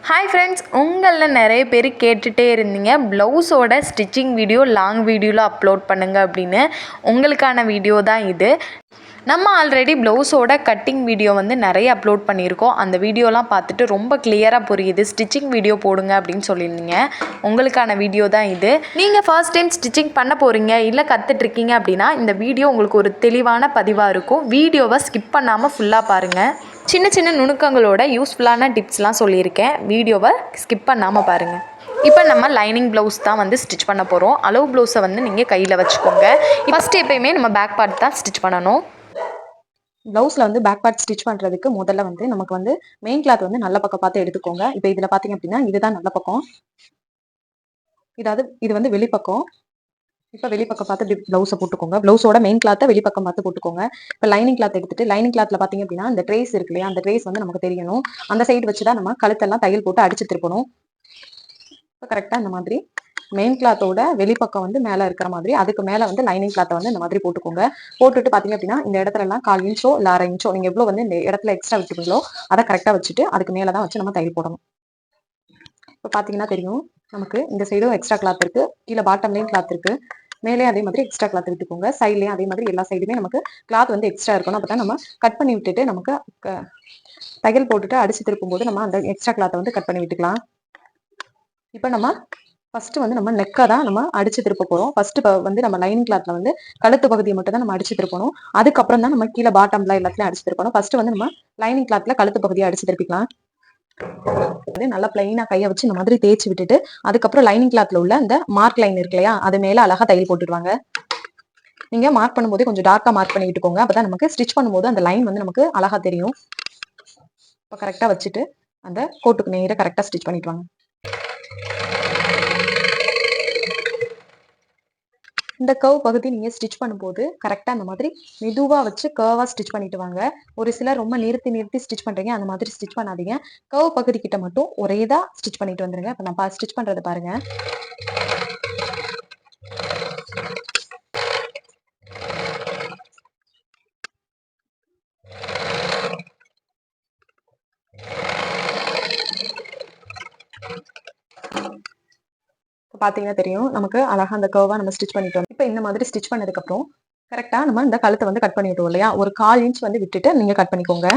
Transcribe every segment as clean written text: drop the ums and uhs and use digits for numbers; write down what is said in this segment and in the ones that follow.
Hi friends, உங்களில் நிறைய பேர் கேட்டுகிட்டே இருந்தீங்க ப்ளவுஸோட ஸ்டிச்சிங் வீடியோ லாங் வீடியோவில் அப்லோட் பண்ணுங்கள் அப்படின்னு. உங்களுக்கான வீடியோ தான் இது. நம்ம ஆல்ரெடி ப்ளவுஸோட கட்டிங் வீடியோ நிறைய அப்லோட் பண்ணியிருக்கோம். அந்த வீடியோலாம் பார்த்துட்டு ரொம்ப கிளியராக புரியுது, ஸ்டிச்சிங் வீடியோ போடுங்க அப்படின்னு சொல்லியிருந்தீங்க. உங்களுக்கான வீடியோ தான் இது. நீங்கள் ஃபர்ஸ்ட் டைம் ஸ்டிச்சிங் பண்ண போகிறீங்க இல்லை கற்றுட்ருக்கீங்க அப்படின்னா இந்த வீடியோ உங்களுக்கு ஒரு தெளிவான பதிவாக இருக்கும். வீடியோவை ஸ்கிப் பண்ணாமல் ஃபுல்லாக பாருங்கள். சின்ன சின்ன நுணுக்கங்களோட யூஸ்ஃபுல்லான டிப்ஸ்லாம் சொல்லியிருக்கேன். வீடியோவை ஸ்கிப் பண்ணாமல் பாருங்கள். இப்போ நம்ம லைனிங் ப்ளவுஸ் தான் ஸ்டிச் பண்ண போகிறோம். அளவு ப்ளவுஸை நீங்கள் கையில் வச்சுக்கோங்க. ஃபஸ்ட்டு எப்பயுமே நம்ம பேக் பார்ட் தான் ஸ்டிச் பண்ணணும். ப்ளவுஸில் பேக் பார்ட் ஸ்டிச் பண்ணுறதுக்கு முதல்ல நமக்கு மெயின் கிளாத் நல்ல பக்கம் பார்த்து எடுத்துக்கோங்க. இப்போ இதில் பார்த்தீங்க அப்படின்னா இதுதான் நல்ல பக்கம், இது வெளிப்பக்கம். இப்போ வெளிப்பக்கம் பார்த்து ப்ளவுஸை போட்டுக்கோங்க. ப்ளவுஸோட மெயின் கிளாத்தை வெளிப்பக்கம் பார்த்து போட்டுக்கோங்க. இப்போ லைனிங் கிளாத் எடுத்துட்டு லைனிங் கிளாத்தில் பார்த்தீங்க அப்படின்னா இந்த ட்ரேஸ் இருக்கு இல்லையா, அந்த ட்ரேஸ் நமக்கு தெரியணும். அந்த சைடு வச்சு தான் நம்ம கழுத்தெல்லாம் தையல் போட்டு அடிச்சு திருப்பணும். இப்போ கரெக்டாக இந்த மாதிரி மெயின் கிளாத்தோட வெளிப்பக்கம் மேலே இருக்கிற மாதிரி, அதுக்கு மேலே லைனிங் கிளாத்தை இந்த மாதிரி போட்டுக்கோங்க. போட்டுட்டு பார்த்தீங்க அப்படின்னா இந்த இடத்துல எல்லாம் 1/4 இன்ச்சோ இல்லை 1/2 இன்ச்சோ நீங்கள் எவ்வளோ இந்த இடத்துல எக்ஸ்ட்ரா விட்டுருக்கீங்களோ அதை கரெக்டாக வச்சுட்டு அதுக்கு மேலே தான் வச்சு நம்ம தையல் போடணும். இப்போ பார்த்தீங்கன்னா தெரியும், நமக்கு இந்த சைடும் எக்ஸ்ட்ரா கிளாத் இருக்கு, கீழே பாட்டம்லேயும் கிளாத் இருக்கு, மேலே அதே மாதிரி எக்ஸ்ட்ரா கிளாத் விட்டுக்கோங்க. சைட்லேயும் அதே மாதிரி எல்லா சைடுமே நமக்கு கிளாத் எக்ஸ்ட்ரா இருக்கணும். அப்போ தான் நம்ம கட் பண்ணி விட்டுட்டு நமக்கு தையல் போட்டுட்டு அடிச்சு திருப்பும் போது நம்ம அந்த எக்ஸ்ட்ரா கிளாத்தை கட் பண்ணி விட்டுக்கலாம். இப்போ நம்ம ஃபர்ஸ்ட் நம்ம நெக்கை தான் நம்ம அடிச்சு திருப்ப போறோம். ஃபர்ஸ்ட் நம்ம லைனிங் கிளாத்ல கழுத்து பகுதியை மட்டும் தான் நம்ம அடிச்சு திருப்பணும். அதுக்கப்புறம் தான் நம்ம கீழே பாட்டம்ல எல்லாத்தையும் அடிச்சு திருப்பணும். ஃபர்ஸ்ட் நம்ம லைனிங் கிளாத்ல கழுத்து பகுதியை அடிச்சு திருப்பிக்கலாம். நல்லா பிளைனா கையை வச்சு இந்த மாதிரி தேய்ச்சி விட்டுட்டு அதுக்கப்புறம் லைனிங் கிளாத்ல உள்ள இந்த மார்க் லைன் இருக்கு இல்லையா, அது மேல அழகா தையல் போட்டுடுவாங்க. நீங்க மார்க் பண்ணும்போது கொஞ்சம் டார்க்கா மார்க் பண்ணி விட்டுக்கோங்க. அப்பதான் நமக்கு ஸ்டிச் பண்ணும்போது அந்த லைன் நமக்கு அழகா தெரியும். இப்போ கரெக்டா வச்சுட்டு அந்த கோட்டுக்கு நேரா கரெக்டா ஸ்டிச் பண்ணிட்டு வாங்க. இந்த கர்வ் பகுதி நீங்க ஸ்டிச் பண்ணும்போது கரெக்டா அந்த மாதிரி மெதுவா வச்சு கர்வா ஸ்டிச் பண்ணிட்டு வாங்க. ஒரு சிலர் ரொம்ப நிறுத்தி ஸ்டிச் பண்றீங்க, அந்த மாதிரி ஸ்டிச் பண்ணாதீங்க. கர்வ் பகுதி கிட்ட மட்டும் ஒரேதா ஸ்டிச் பண்ணிட்டு வந்துருங்க. இப்ப நான் ஸ்டிச் பண்றதை பாருங்க. பாத்தீங்கன்னா தெரியும், நமக்கு அழகா அந்த கர்வா நம்ம ஸ்டிச் பண்ணிட்டோம். இப்ப இந்த மாதிரி ஸ்டிச் பண்ணதுக்கு அப்புறம் கரெக்டா நம்ம இந்த கழுத்தை கட் பண்ணிட்டோம் இல்லையா, ஒரு 1/4 இன்ச் விட்டுட்டு நீங்க கட் பண்ணிக்கோங்க.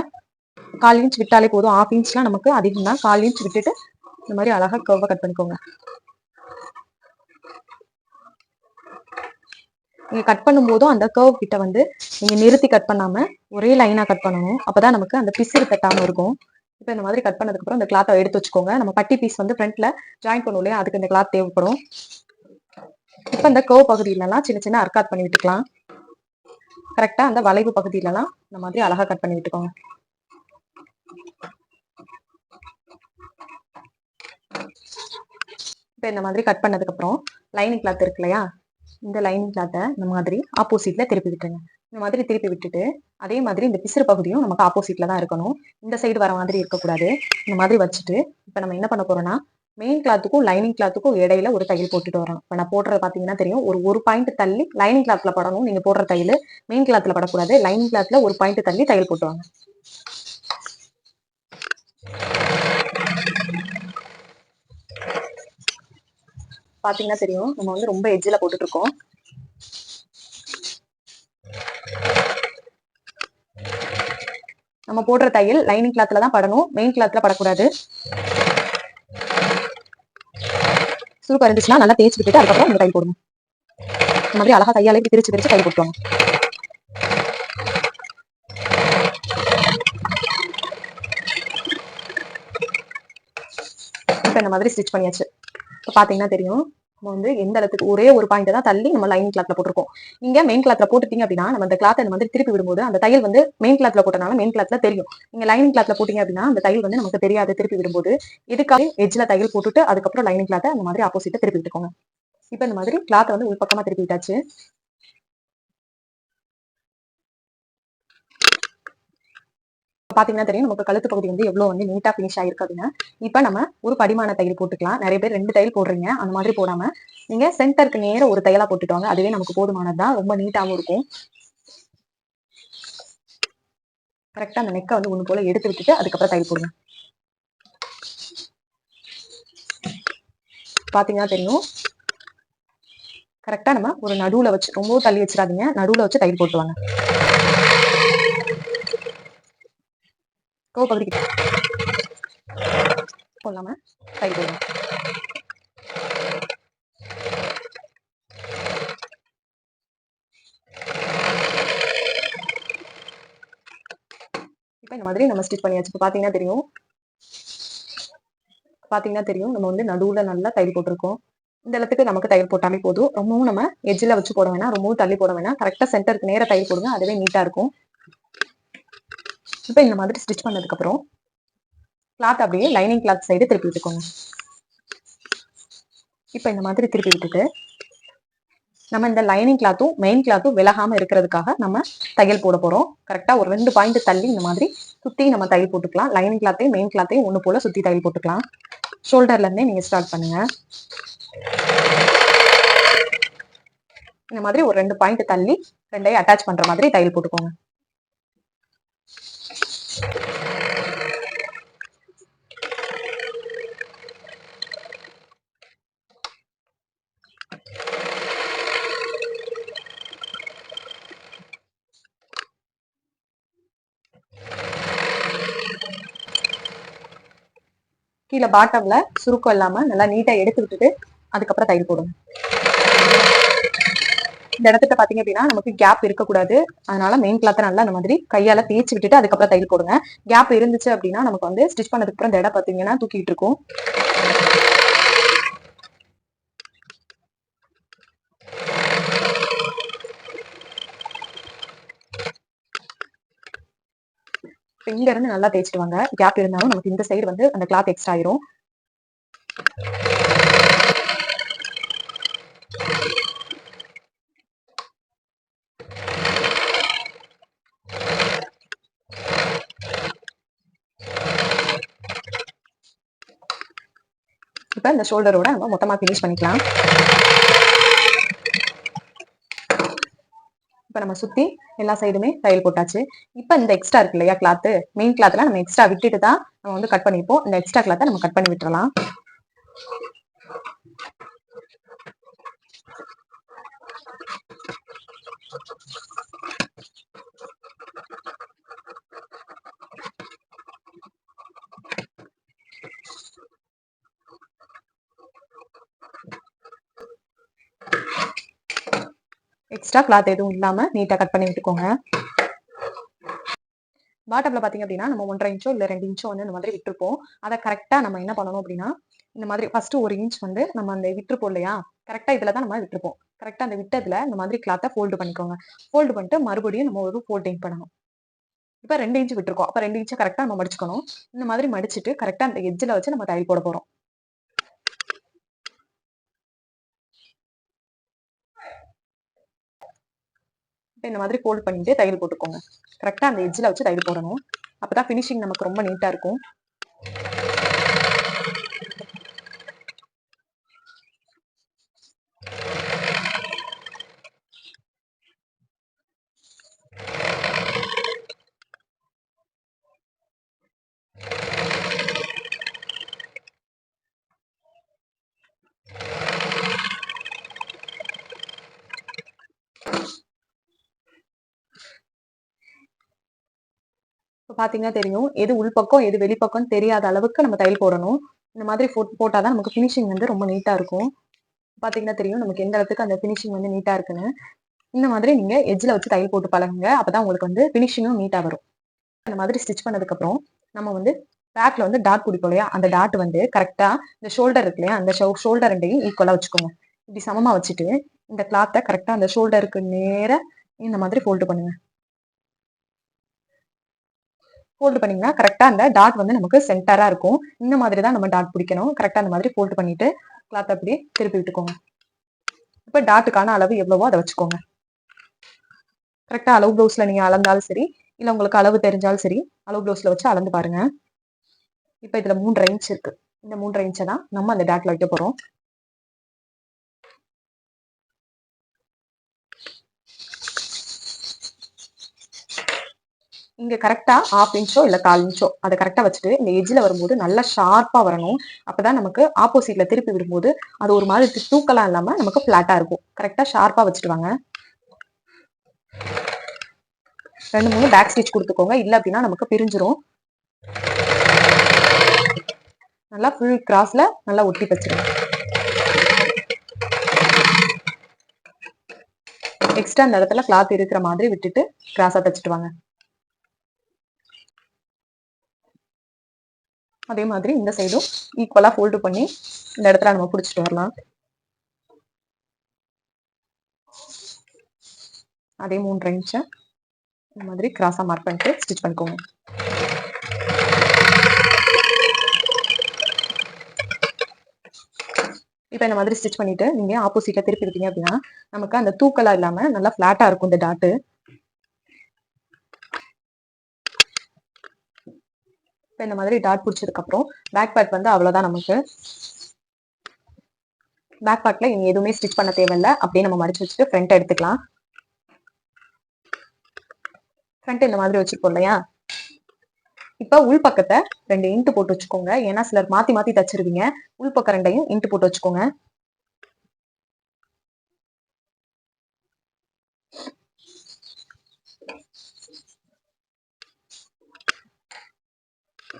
1/4 இன்ச் விட்டாலே போதும். 1/2 இன்ச்லாம் நமக்கு அதிகம் தான். 1/4 இன்ச் விட்டுட்டு இந்த மாதிரி அழகா கர்வா கட் பண்ணிக்கோங்க. நீங்க கட் பண்ணும் போதும் அந்த கர்வ் கிட்ட நீங்க நிறுத்தி கட் பண்ணாம ஒரே லைனா கட் பண்ணணும். அப்பதான் நமக்கு அந்த பிசுறு தட்டாம இருக்கும். இப்போ இந்த மாதிரி கட் பண்ணதுக்கு அப்புறம் இந்த கிளாத்தை எடுத்து வச்சுக்கோங்க. நம்ம பட்டி பீஸ் ஃப்ரண்ட்ல ஜாயின் பண்ணுவோம் இல்லையா, அதுக்கு இந்த கிளாத் தேவைப்படும். இப்போ இந்த கர்வ் பகுதியிலலாம் சின்ன சின்ன அர்க்காட் பண்ணி விட்டுக்கலாம். கரெக்டா அந்த வளைவு பகுதியிலலாம் இந்த மாதிரி அழகா கட் பண்ணி விட்டுக்கோங்க. இப்போ இந்த மாதிரி கட் பண்ணதுக்கு அப்புறம் லைனிங் கிளாத் இருக்கு இல்லையா, இந்த லைனிங் கிளாத்தை இந்த மாதிரி ஆப்போசிட்ல திருப்பி விட்டுருங்க. இந்த மாதிரி திருப்பி விட்டுட்டு அதே மாதிரி இந்த பிசுறு பகுதியும் நமக்கு ஆப்போசிட்ல தான் இருக்கணும். இந்த சைடு வர மாதிரி இருக்கக்கூடாது. இந்த மாதிரி வச்சுட்டு இப்ப நம்ம என்ன பண்ண போறோம்னா மெயின் கிளாத்துக்கும் லைனிங் கிளாத்துக்கும் இடையில ஒரு தையல் போட்டுட்டு வரணும். இப்ப நான் போடுறது பாத்தீங்கன்னா தெரியும், ஒரு பாயிண்ட் தள்ளி லைனிங் கிளாத்ல படணும். நீங்க போடுற தையல் மெயின் கிளாத்ல படக்கூடாது. லைனிங் கிளாத்ல ஒரு பாயிண்ட் தள்ளி தையல் போட்டுவாங்க. பாத்தீங்கன்னா தெரியும், நம்ம ரொம்ப எட்ஜில் போட்டுட்டு இருக்கோம். நம்ம போடுற தையல் லைனிங் கிளாத்ல தான் படணும், மெயின் கிளாத்ல படக்கூடாது. சுருக்கு இருந்துச்சுன்னா நல்லா தேய்ச்சி விட்டுட்டு அதுக்கப்புறம் இந்த தையல் போடுங்க. இந்த மாதிரி அழகா கையாலே பிரிச்சு தையல் போட்டுவாங்க. இப்ப இந்த மாதிரி ஸ்டிச் பண்ணியாச்சு. இப்போ பாத்தீங்கன்னா தெரியும், நம்ம எந்த இடத்துக்கு ஒரே ஒரு பாயிண்ட் தான் தள்ளி நம்ம லைனிங் கிளாத்ல போட்டிருக்கோம். நீங்க மெயின் கிளாத்ல போட்டுட்டீங்க அப்படின்னா நம்ம அந்த கிளாத் இந்த மாதிரி திருப்பி விடும்போது அந்த தையல் மெயின் கிளாத்ல போட்டனால மெயின் கிளாத்ல தெரியும். நீங்க லைனிங் கிளாத்ல போட்டீங்க அப்படின்னா அந்த தையல் நமக்கு தெரியாது திருப்பி விடும்போது. இதுக்காக எட்ஜ்ல தையல் போட்டுட்டு அதுக்கப்புறம் லைனிங் கிளாத்தை அந்த மாதிரி ஆப்போசிட்டா திருப்பி விட்டுக்கோங்க. இப்போ இந்த மாதிரி கிளாத்தை உள்பக்கமா திருப்பி விட்டாச்சு. பாத்தீங்கன்னா தெரியும், நமக்கு கழுத்து பகுதி எவ்வளவு நீட்டா பினிஷ் ஆயிருக்கு அப்படின்னா. இப்ப நம்ம ஒரு படிமான தையல் போட்டுக்கலாம். நிறைய பேர் 2 தையல் போடுறீங்க, அந்த மாதிரி போடாம நீங்க சென்டருக்கு நேர ஒரு தையலா போட்டுட்டு அதுவே நமக்கு போதுமானதுதான். ரொம்ப நீட்டாவும் இருக்கும். கரெக்டா அந்த நெக்கை ஒண்ணு போல எடுத்து விட்டுட்டு அதுக்கப்புறம் தையல் போடுங்க. பாத்தீங்கன்னா தெரியும். கரெக்டா நம்ம ஒரு நடுவுல வச்சு, ரொம்ப தள்ளி வச்சிடாதீங்க, நடுவுல வச்சு தையல் போட்டுவாங்க. பகுதிக்கு போடலாம தையல் போடுங்க. இப்ப இந்த மாதிரி நம்ம ஸ்டிச் பண்ணியாச்சு. இப்ப பாத்தீங்கன்னா தெரியும் நம்ம வந்து நடுவுல நல்லா தையல் போட்டிருக்கோம். இந்த இடத்துக்கு நமக்கு தையல் போட்டாலே போதும். ரொம்பவும் நம்ம எட்ஜில் வச்சு போட வேணாம், ரொம்பவும் தள்ளி போட வேணாம். கரெக்டா சென்டருக்கு நேர தையல் போடுங்க, அதுவே நீட்டா இருக்கும். இப்ப இந்த மாதிரி ஸ்டிச் பண்ணதுக்கு அப்புறம் கிளாத் அப்படியே லைனிங் கிளாத் சைடு திருப்பி விட்டுக்கோங்க. இப்ப இந்த மாதிரி திருப்பி விட்டுட்டு நம்ம இந்த லைனிங் கிளாத்தும் மெயின் கிளாத்தும் விலகாம இருக்கிறதுக்காக நம்ம தையல் போட போறோம். கரெக்டா ஒரு 2 பாயிண்ட் தள்ளி இந்த மாதிரி சுத்தி நம்ம தையல் போட்டுக்கலாம். லைனிங் கிளாத்தையும் மெயின் கிளாத்தையும் ஒண்ணு போல சுத்தி தையல் போட்டுக்கலாம். ஷோல்டர்ல இருந்தே நீங்க ஸ்டார்ட் பண்ணுங்க. இந்த மாதிரி ஒரு 2 பாயிண்ட் தள்ளி ரெண்டையும் அட்டாச் பண்ற மாதிரி தையல் போட்டுக்கோங்க. கீழே பாட்டம்ல சுருக்கம் இல்லாம நல்லா நீட்டா எடுத்து விட்டுட்டு அதுக்கப்புறம் தையல் போடுங்க. இந்த இடத்துல பாத்தீங்க அப்படின்னா நமக்கு கேப் இருக்கக்கூடாது. அதனால மெயின் கிளாத்தை நல்லா அந்த மாதிரி கையால தேய்ச்சி விட்டுட்டு அதுக்கப்புறம் தையல் போடுங்க. கேப் இருந்துச்சு அப்படின்னா நமக்கு வந்து ஸ்டிச் பண்ணதுக்கு அப்புறம் இந்த இடம் பாத்தீங்கன்னா தூக்கிட்டு இருக்கும். இங்க இருந்து நல்லா தேய்ச்சிட்டு வாங்க. கேப் இருந்தாலும் நமக்கு இந்த சைடு வந்து அந்த கிளாத் எக்ஸ்ட்ரா ஆயிரும். இப்ப இந்த ஷோல்டரோட நம்ம மொத்தமா பினிஷ் பண்ணிக்கலாம். இப்ப நம்ம சுத்தி எல்லா சைடுமே தையல் போட்டாச்சு. இப்ப இந்த எக்ஸ்ட்ரா இருக்கு இல்லையா கிளாத், மெயின் கிளாத்ல நம்ம எக்ஸ்ட்ரா விட்டுட்டு தான் நம்ம வந்து கட் பண்ணிப்போம். இந்த எக்ஸ்ட்ரா கிளாத்தை நம்ம கட் பண்ணி விட்டுறலாம். எக்ஸ்ட்ரா கிளாத் எதுவும் இல்லாம நீட்டா கட் பண்ணி விட்டுக்கோங்க. பாட்டம்ல பாத்தீங்க அப்படின்னா நம்ம 1.5 இன்ச்சோ இல்ல 2 இன்ச்சோ வந்து இந்த மாதிரி விட்டுருப்போம். அதை கரெக்டா நம்ம என்ன பண்ணணும் அப்படின்னா இந்த மாதிரி ஃபர்ஸ்ட் 1 இன்ச் வந்து நம்ம அந்த விட்டுருப்போம் இல்லையா, கரெக்டா இதுலதான் நம்ம விட்டுருப்போம். கரெக்டா அந்த விட்டதுல இந்த மாதிரி கிளாத்தை ஃபோல்டு பண்ணிக்கோங்க. ஃபோல்டு பண்ணிட்டு மறுபடியும் நம்ம ஒரு ஃபோல்டிங் பண்ணணும். இப்ப 2 இன்ச் விட்டுருக்கோம். அப்ப 2 இன்ச்சை கரெக்டா நம்ம மடிச்சுக்கணும். இந்த மாதிரி மடிச்சுட்டு கரெக்டா அந்த எட்ஜ்ல வச்சு நம்ம தையல் போட போறோம். இந்த மாதிரி ஃபோல்ட் பண்ணிட்டு தையல் போட்டுக்கோங்க. கரெக்டா அந்த எட்ஜ்ல வச்சு தையல் போடணும். அப்பதான் ஃபினிஷிங் நமக்கு ரொம்ப நீட்டா இருக்கும். இப்ப பாத்தீங்கன்னா தெரியும் எது உள்பக்கம் எது வெளிப்பக்கம் தெரியாத அளவுக்கு நம்ம தையல் போடணும். இந்த மாதிரி போட்டாதான் நமக்கு ஃபினிஷிங் வந்து ரொம்ப நீட்டா இருக்கும். பாத்தீங்கன்னா தெரியும் நமக்கு எந்த அளவுக்கு அந்த ஃபினிஷிங் வந்து நீட்டா இருக்குன்னு. இந்த மாதிரி நீங்க எட்ஜ்ல வச்சு தையல் போட்டு பழகுங்க. அப்பதான் உங்களுக்கு வந்து ஃபினிஷிங்கும் நீட்டா வரும். இந்த மாதிரி ஸ்டிச் பண்ணதுக்கு அப்புறம் நம்ம வந்து பேக்ல வந்து டாட் பிடிப்போம் இல்லையா, அந்த டாட் வந்து கரெக்டா இந்த ஷோல்டர் இருக்கு இல்லையா, அந்த ஷோல்டர் ரெண்டையும் ஈக்குவலா வச்சுக்கோங்க. இப்படி சமமா வச்சுட்டு இந்த கிளாத்தை கரெக்டா அந்த ஷோல்டருக்கு நேர இந்த மாதிரி ஃபோல்டு பண்ணுங்க. ஃபோல்டு பண்ணீங்கன்னா கரெக்டா அந்த டாட் வந்து நமக்கு சென்டரா இருக்கும். இந்த மாதிரி தான் நம்ம டாட் பிடிக்கணும். கரெக்டா அந்த மாதிரி ஃபோல்டு பண்ணிட்டு கிளாத் அப்படியே திருப்பி விட்டுக்கோங்க. இப்ப டாட்டுக்கான அளவு எவ்வளவோ அதை வச்சுக்கோங்க. கரெக்டா அளவு ப்ளவுஸ்ல நீங்க அளந்தாலும் சரி, இல்ல உங்களுக்கு அளவு தெரிஞ்சாலும் சரி, அளவு ப்ளவுஸ்ல வச்சு அளந்து பாருங்க. இப்ப இதுல 3.5 இன்ச் இருக்கு. இந்த 3.5 இன்ச்சை தான் நம்ம அந்த டாட்ல வைக்க போறோம். இங்க கரெக்டா 1/2 இன்ச்சோ இல்ல 1/4 இன்ச்சோ அதை கரெக்டா வச்சுட்டு இந்த எஜ்ஜில் வரும்போது நல்லா ஷார்ப்பா வரணும். அப்பதான் நமக்கு ஆப்போசிட்ல திருப்பி விடும்போது அது ஒரு மாதிரி தூக்கலாம் இல்லாம நமக்கு பிளாட்டா இருக்கும். கரெக்டா ஷார்ப்பா வச்சுட்டு வாங்க. 2-3 பேக் ஸ்டிச் கொடுத்துக்கோங்க, இல்ல அப்படின்னா நமக்கு பிரிஞ்சிரும். நல்லா ஃபுல் கிராஸ்ல நல்லா ஒட்டி வச்சிருங்க. எக்ஸ்ட்ரா அந்த இடத்துல கிளாத் இருக்கிற மாதிரி விட்டுட்டு கிராஸா தச்சுட்டு வாங்க. அதே மாதிரி இந்த சைடும் ஈக்குவலா ஃபோல்டு பண்ணி இந்த இடத்துல நம்ம பிடிச்சிட்டு வரலாம். அதே 3 இன்ச்சை இந்த மாதிரி கிராஸா மார்க் பண்ணிட்டு ஸ்டிச் பண்ணிக்கோங்க. இப்போ இந்த மாதிரி ஸ்டிச் பண்ணிட்டு நீங்க ஆப்போசிட்ல திருப்பி விட்டீங்க அப்படின்னா நமக்கு அந்த தூக்கலா இல்லாம நல்லா பிளாட்டா இருக்கும் இந்த டாட்டு. இப்போ இந்த மாதிரி டாட் பிடிச்சதுக்கு அப்புறம் பேக் பார்ட் வந்து அவ்வளவுதான். நமக்கு பேக் பார்ட்ல இனி எதுவுமே ஸ்டிச் பண்ண தேவையில்லை. அப்படியே நம்ம மடிச்சு வச்சுட்டு ஃப்ரண்ட் எடுத்துக்கலாம். ஃப்ரண்ட் இந்த மாதிரி வச்சிருக்கோம் இல்லையா, இப்ப உள் பக்கத்தை 2 இன்ட்டு போட்டு வச்சுக்கோங்க. ஏன்னா சிலர் மாத்தி மாத்தி தச்சிருவீங்க. உள் பக்கம் 2யும் இன்ட்டு போட்டு வச்சுக்கோங்க.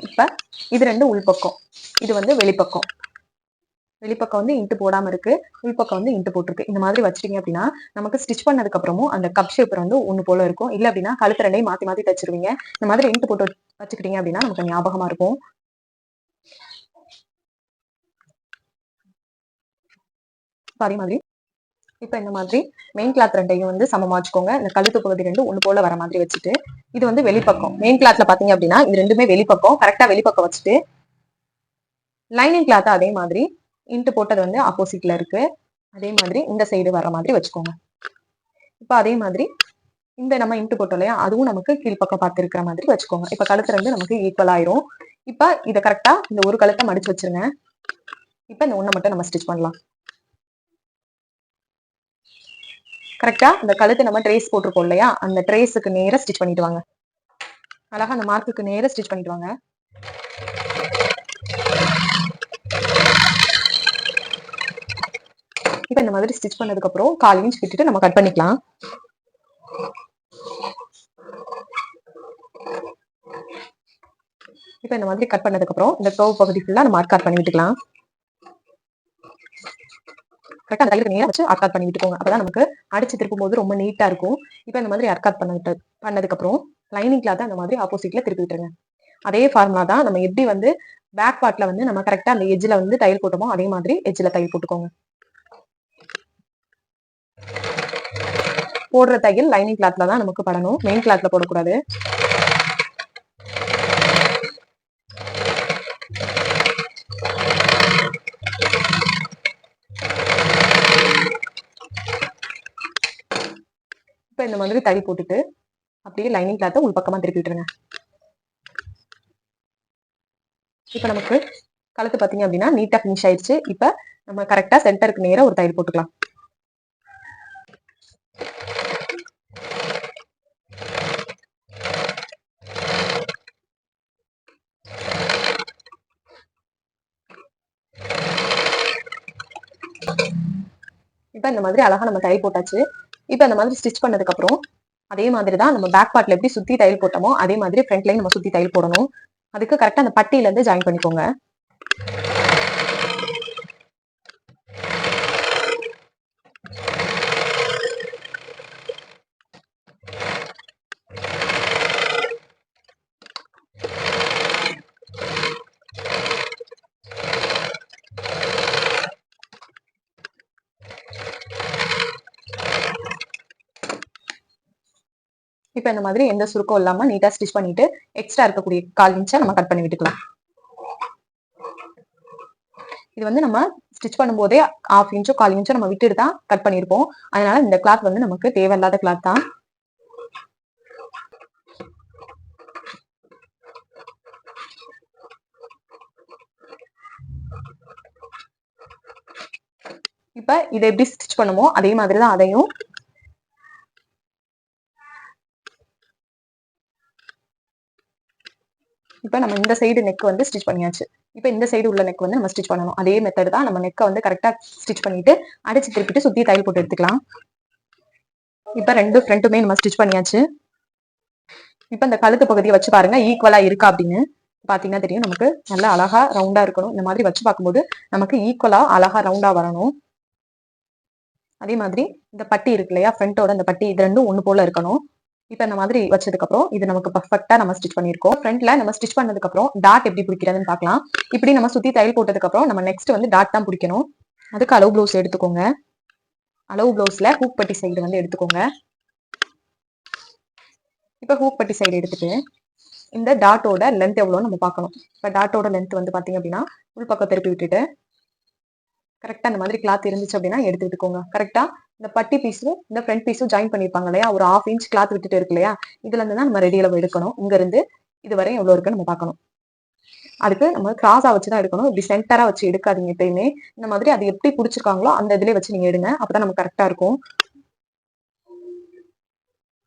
இப்ப இது 2 உள்பக்கம், இது வந்து வெளிப்பக்கம். வெளிப்பக்கம் வந்து இன்ட்டு போடாம இருக்கு, உள்பக்கம் வந்து இன்ட்டு போட்டிருக்கு. இந்த மாதிரி வச்சிட்டீங்க அப்படின்னா நமக்கு ஸ்டிச் பண்ணதுக்கு அப்புறமும் அந்த கப் ஷேப் வந்து ஒண்ணு போல இருக்கும். இல்ல அப்படின்னா கழுத்து 2யும் மாத்தி மாத்தி தச்சிருவீங்க. இந்த மாதிரி இன்ட்டு போட்டு வச்சுக்கிட்டீங்க அப்படின்னா நமக்கு ஞாபகமா இருக்கும். அதே மாதிரி இப்ப இந்த மாதிரி மெயின் கிளாத் 2யும் வந்து சமமா வச்சுக்கோங்க. இந்த கழுத்து பகுதி 2 ஒண்ணு போல வர மாதிரி வச்சுட்டு, இது வந்து வெளிப்பக்கம். மெயின் கிளாத்ல பாத்தீங்க அப்படின்னா இது 2மே வெளிப்பக்கம். கரெக்டா வெளிப்பக்கம் வச்சுட்டு லைனிங் கிளாத் அதே மாதிரி இன்ட்டு போட்டது வந்து ஆப்போசிட்ல இருக்கு. அதே மாதிரி இந்த சைடு வர மாதிரி வச்சுக்கோங்க. இப்ப அதே மாதிரி இந்த நம்ம இன்ட்டு போட்டோம் இல்லையா, அதுவும் நமக்கு கீழ்பக்கம் பார்த்து இருக்கிற மாதிரி வச்சுக்கோங்க. இப்ப கழுத்து 2 நமக்கு ஈக்குவல் ஆயிரும். இப்ப இதை கரெக்டா இந்த ஒரு கழுத்தை மடிச்சு வச்சிருங்க. இப்ப இந்த ஒண்ணை மட்டும் நம்ம ஸ்டிச் பண்ணலாம். கரெக்டா இந்த கழுத்து நம்ம ட்ரேஸ் போட்டிருக்கோம் இல்லையா, அந்த ட்ரேஸுக்கு நேரா ஸ்டிச் பண்ணிட்டு வாங்க. அழகா அந்த மார்க்குக்கு நேரா ஸ்டிச் பண்ணிட்டு வாங்க. இப்ப இந்த மாதிரி ஸ்டிச் பண்ணதுக்கு அப்புறம் 1/4 இன்ச் விட்டுட்டு நம்ம கட் பண்ணிக்கலாம். இப்ப இந்த மாதிரி கட் பண்ணதுக்கு அப்புறம் இந்த கர்வ் பகுதி ஃபுல்லா நம்ம கட் பண்ணி விட்டுக்கலாம். கரெக்டா அந்த கையில நேரா வச்சு அர்க்காட் பண்ணி விட்டுக்கோங்க. அப்பதான் நமக்கு அடிச்சு திருப்பும் போது ரொம்ப நீட்டா இருக்கும். இப்ப இந்த மாதிரி அர்க்காட் பண்ணதுக்கு அப்புறம் லைனிங் கிளாத் அந்த மாதிரி ஆப்போசிட்ல திருப்பி விட்டுருங்க. அதே ஃபார்முலா தான். நம்ம எப்படி வந்து பேக் பார்ட்ல வந்து நம்ம கரெக்டா அந்த எஜ்ஜில வந்து தையல் போட்டோமோ அதே மாதிரி எஜ்ஜில தையல் போட்டுக்கோங்க. போடுற தையல் லைனிங் கிளாத்ல தான் நமக்கு படணும், மெயின் கிளாத்ல போடக்கூடாது. இப்ப இந்த மாதிரி தறி போட்டுட்டு அப்படியே லைனிங் கிளாத்தை உள் பக்கமா திருப்பி விட்டுருங்க. இப்ப நமக்கு கழுத்து பாத்தீங்க அப்படின்னா நீட்டா பினிஷ் ஆயிடுச்சு. இப்ப நம்ம கரெக்டா சென்டருக்கு நேரா ஒரு தையல் போட்டுக்கலாம். இப்ப இந்த மாதிரி அழகா நம்ம தையல் போட்டாச்சு. இப்ப இந்த மாதிரி ஸ்டிச் பண்ணதுக்கு அப்புறம் அதே மாதிரி தான் நம்ம பேக் பார்ட்ல எப்படி சுத்தி தையல் போட்டோமோ அதே மாதிரி ஃப்ரண்ட்லயும் நம்ம சுத்தி தையல் போடணும். அதுக்கு கரெக்டா அந்த பட்டியில இருந்து ஜாயின் பண்ணிக்கோங்க. இப்ப இந்த மாதிரி எந்த சுருக்கம் இல்லாம நீட்டா ஸ்டிச் பண்ணிட்டு எக்ஸ்ட்ரா இருக்கக்கூடிய 1/4 இன்ச்சை நம்ம கட் பண்ணி விட்டுக்கலாம். இது வந்து நம்ம ஸ்டிச் பண்ணும்போதே 1/2 இன்ச்சோ 1/4 இன்ச்சோ நம்ம விட்டுட்டு தான் கட் பண்ணிருப்போம். அதனால இந்த கிளாத் வந்து நமக்கு தேவையில்லாத கிளாத் தான். இப்ப இதை எப்படி ஸ்டிச் பண்ணுமோ அதே மாதிரிதான் அதையும் இப்ப நம்ம இந்த சைடு நெக் வந்து ஸ்டிச் பண்ணியாச்சு. இப்ப இந்த சைடு உள்ள நெக் வந்து நம்ம ஸ்டிச் பண்ணணும். அதே மெத்தட் தான். நம்ம நெக்க வந்து கரெக்டா ஸ்டிச் பண்ணிட்டு அடிச்சு திருப்பிட்டு சுத்தி தையல் போட்டு எடுத்துக்கலாம். இப்ப ரெண்டு ஃப்ரண்ட்டுமே நம்ம ஸ்டிச் பண்ணியாச்சு. இப்ப இந்த கழுத்து பகுதியை வச்சு பாருங்க ஈக்குவலா இருக்கா அப்படின்னு பாத்தீங்கன்னா தெரியும். நமக்கு நல்லா அழகா ரவுண்டா இருக்கணும். இந்த மாதிரி வச்சு பார்க்கும்போது நமக்கு ஈக்குவலா அழகா ரவுண்டா வரணும். அதே மாதிரி இந்த பட்டி இருக்கு இல்லையா, ஃப்ரண்டோட இந்த பட்டி இது ரெண்டும் ஒண்ணு போல இருக்கணும். இப்ப இந்த மாதிரி வச்சதுக்கு அப்புறம் இது நமக்கு பர்ஃபெக்ட்டா நம்ம ஸ்டிச் பண்ணிருக்கோம். ஃப்ரண்ட்ல நம்ம ஸ்டிச் பண்ணதுக்கு அப்புறம் டாட் எப்படி பிடிக்கிறதுன்னு பார்க்கலாம். இப்படி நம்ம சுத்தி தையல் போட்டதுக்கு அப்புறம் நம்ம நெக்ஸ்ட் வந்து டாட் தான் பிடிக்கணும். அதுக்கு அளவு ப்ளவுஸ் எடுத்துக்கோங்க. அளவு ப்ளவுஸ்ல ஹூக் பட்டி சைடு வந்து எடுத்துக்கோங்க. இப்ப ஹூக் பட்டி சைடு எடுத்துட்டு இந்த டாட்டோட லென்த் எவ்வளோன்னு நம்ம பார்க்கணும். இப்ப டாட்டோட லென்த் வந்து பாத்தீங்க அப்படின்னா உள் பக்கம் திருப்பி விட்டுட்டு கரெக்டா அந்த மாதிரி கிளாத் இருந்துச்சு அப்படின்னா எடுத்து விட்டுக்கோங்க. கரெக்டா இந்த பட்டி பீஸும் இந்த ஃப்ரண்ட் பீஸும் ஜாயின் பண்ணிருப்பாங்க இல்லையா, ஒரு 1/2 இன்ச் கிளாத் விட்டுட்டு இருக்கு இல்லையா, இதுல இருந்து தான் நம்ம ரெடி அளவு எடுக்கணும். இங்க இருந்து இது வரை எவ்வளவு இருக்குன்னு நம்ம பார்க்கணும். அதுக்கு நம்ம கிராஸா வச்சுதான் எடுக்கணும். இப்படி சென்டரா வச்சு எடுக்காதீங்க எப்பயுமே. இந்த மாதிரி அது எப்படி பிடிச்சிருக்காங்களோ அந்த இதுலயே வச்சு நீங்க எடுங்க. அப்பதான் நமக்கு கரெக்டா இருக்கும்.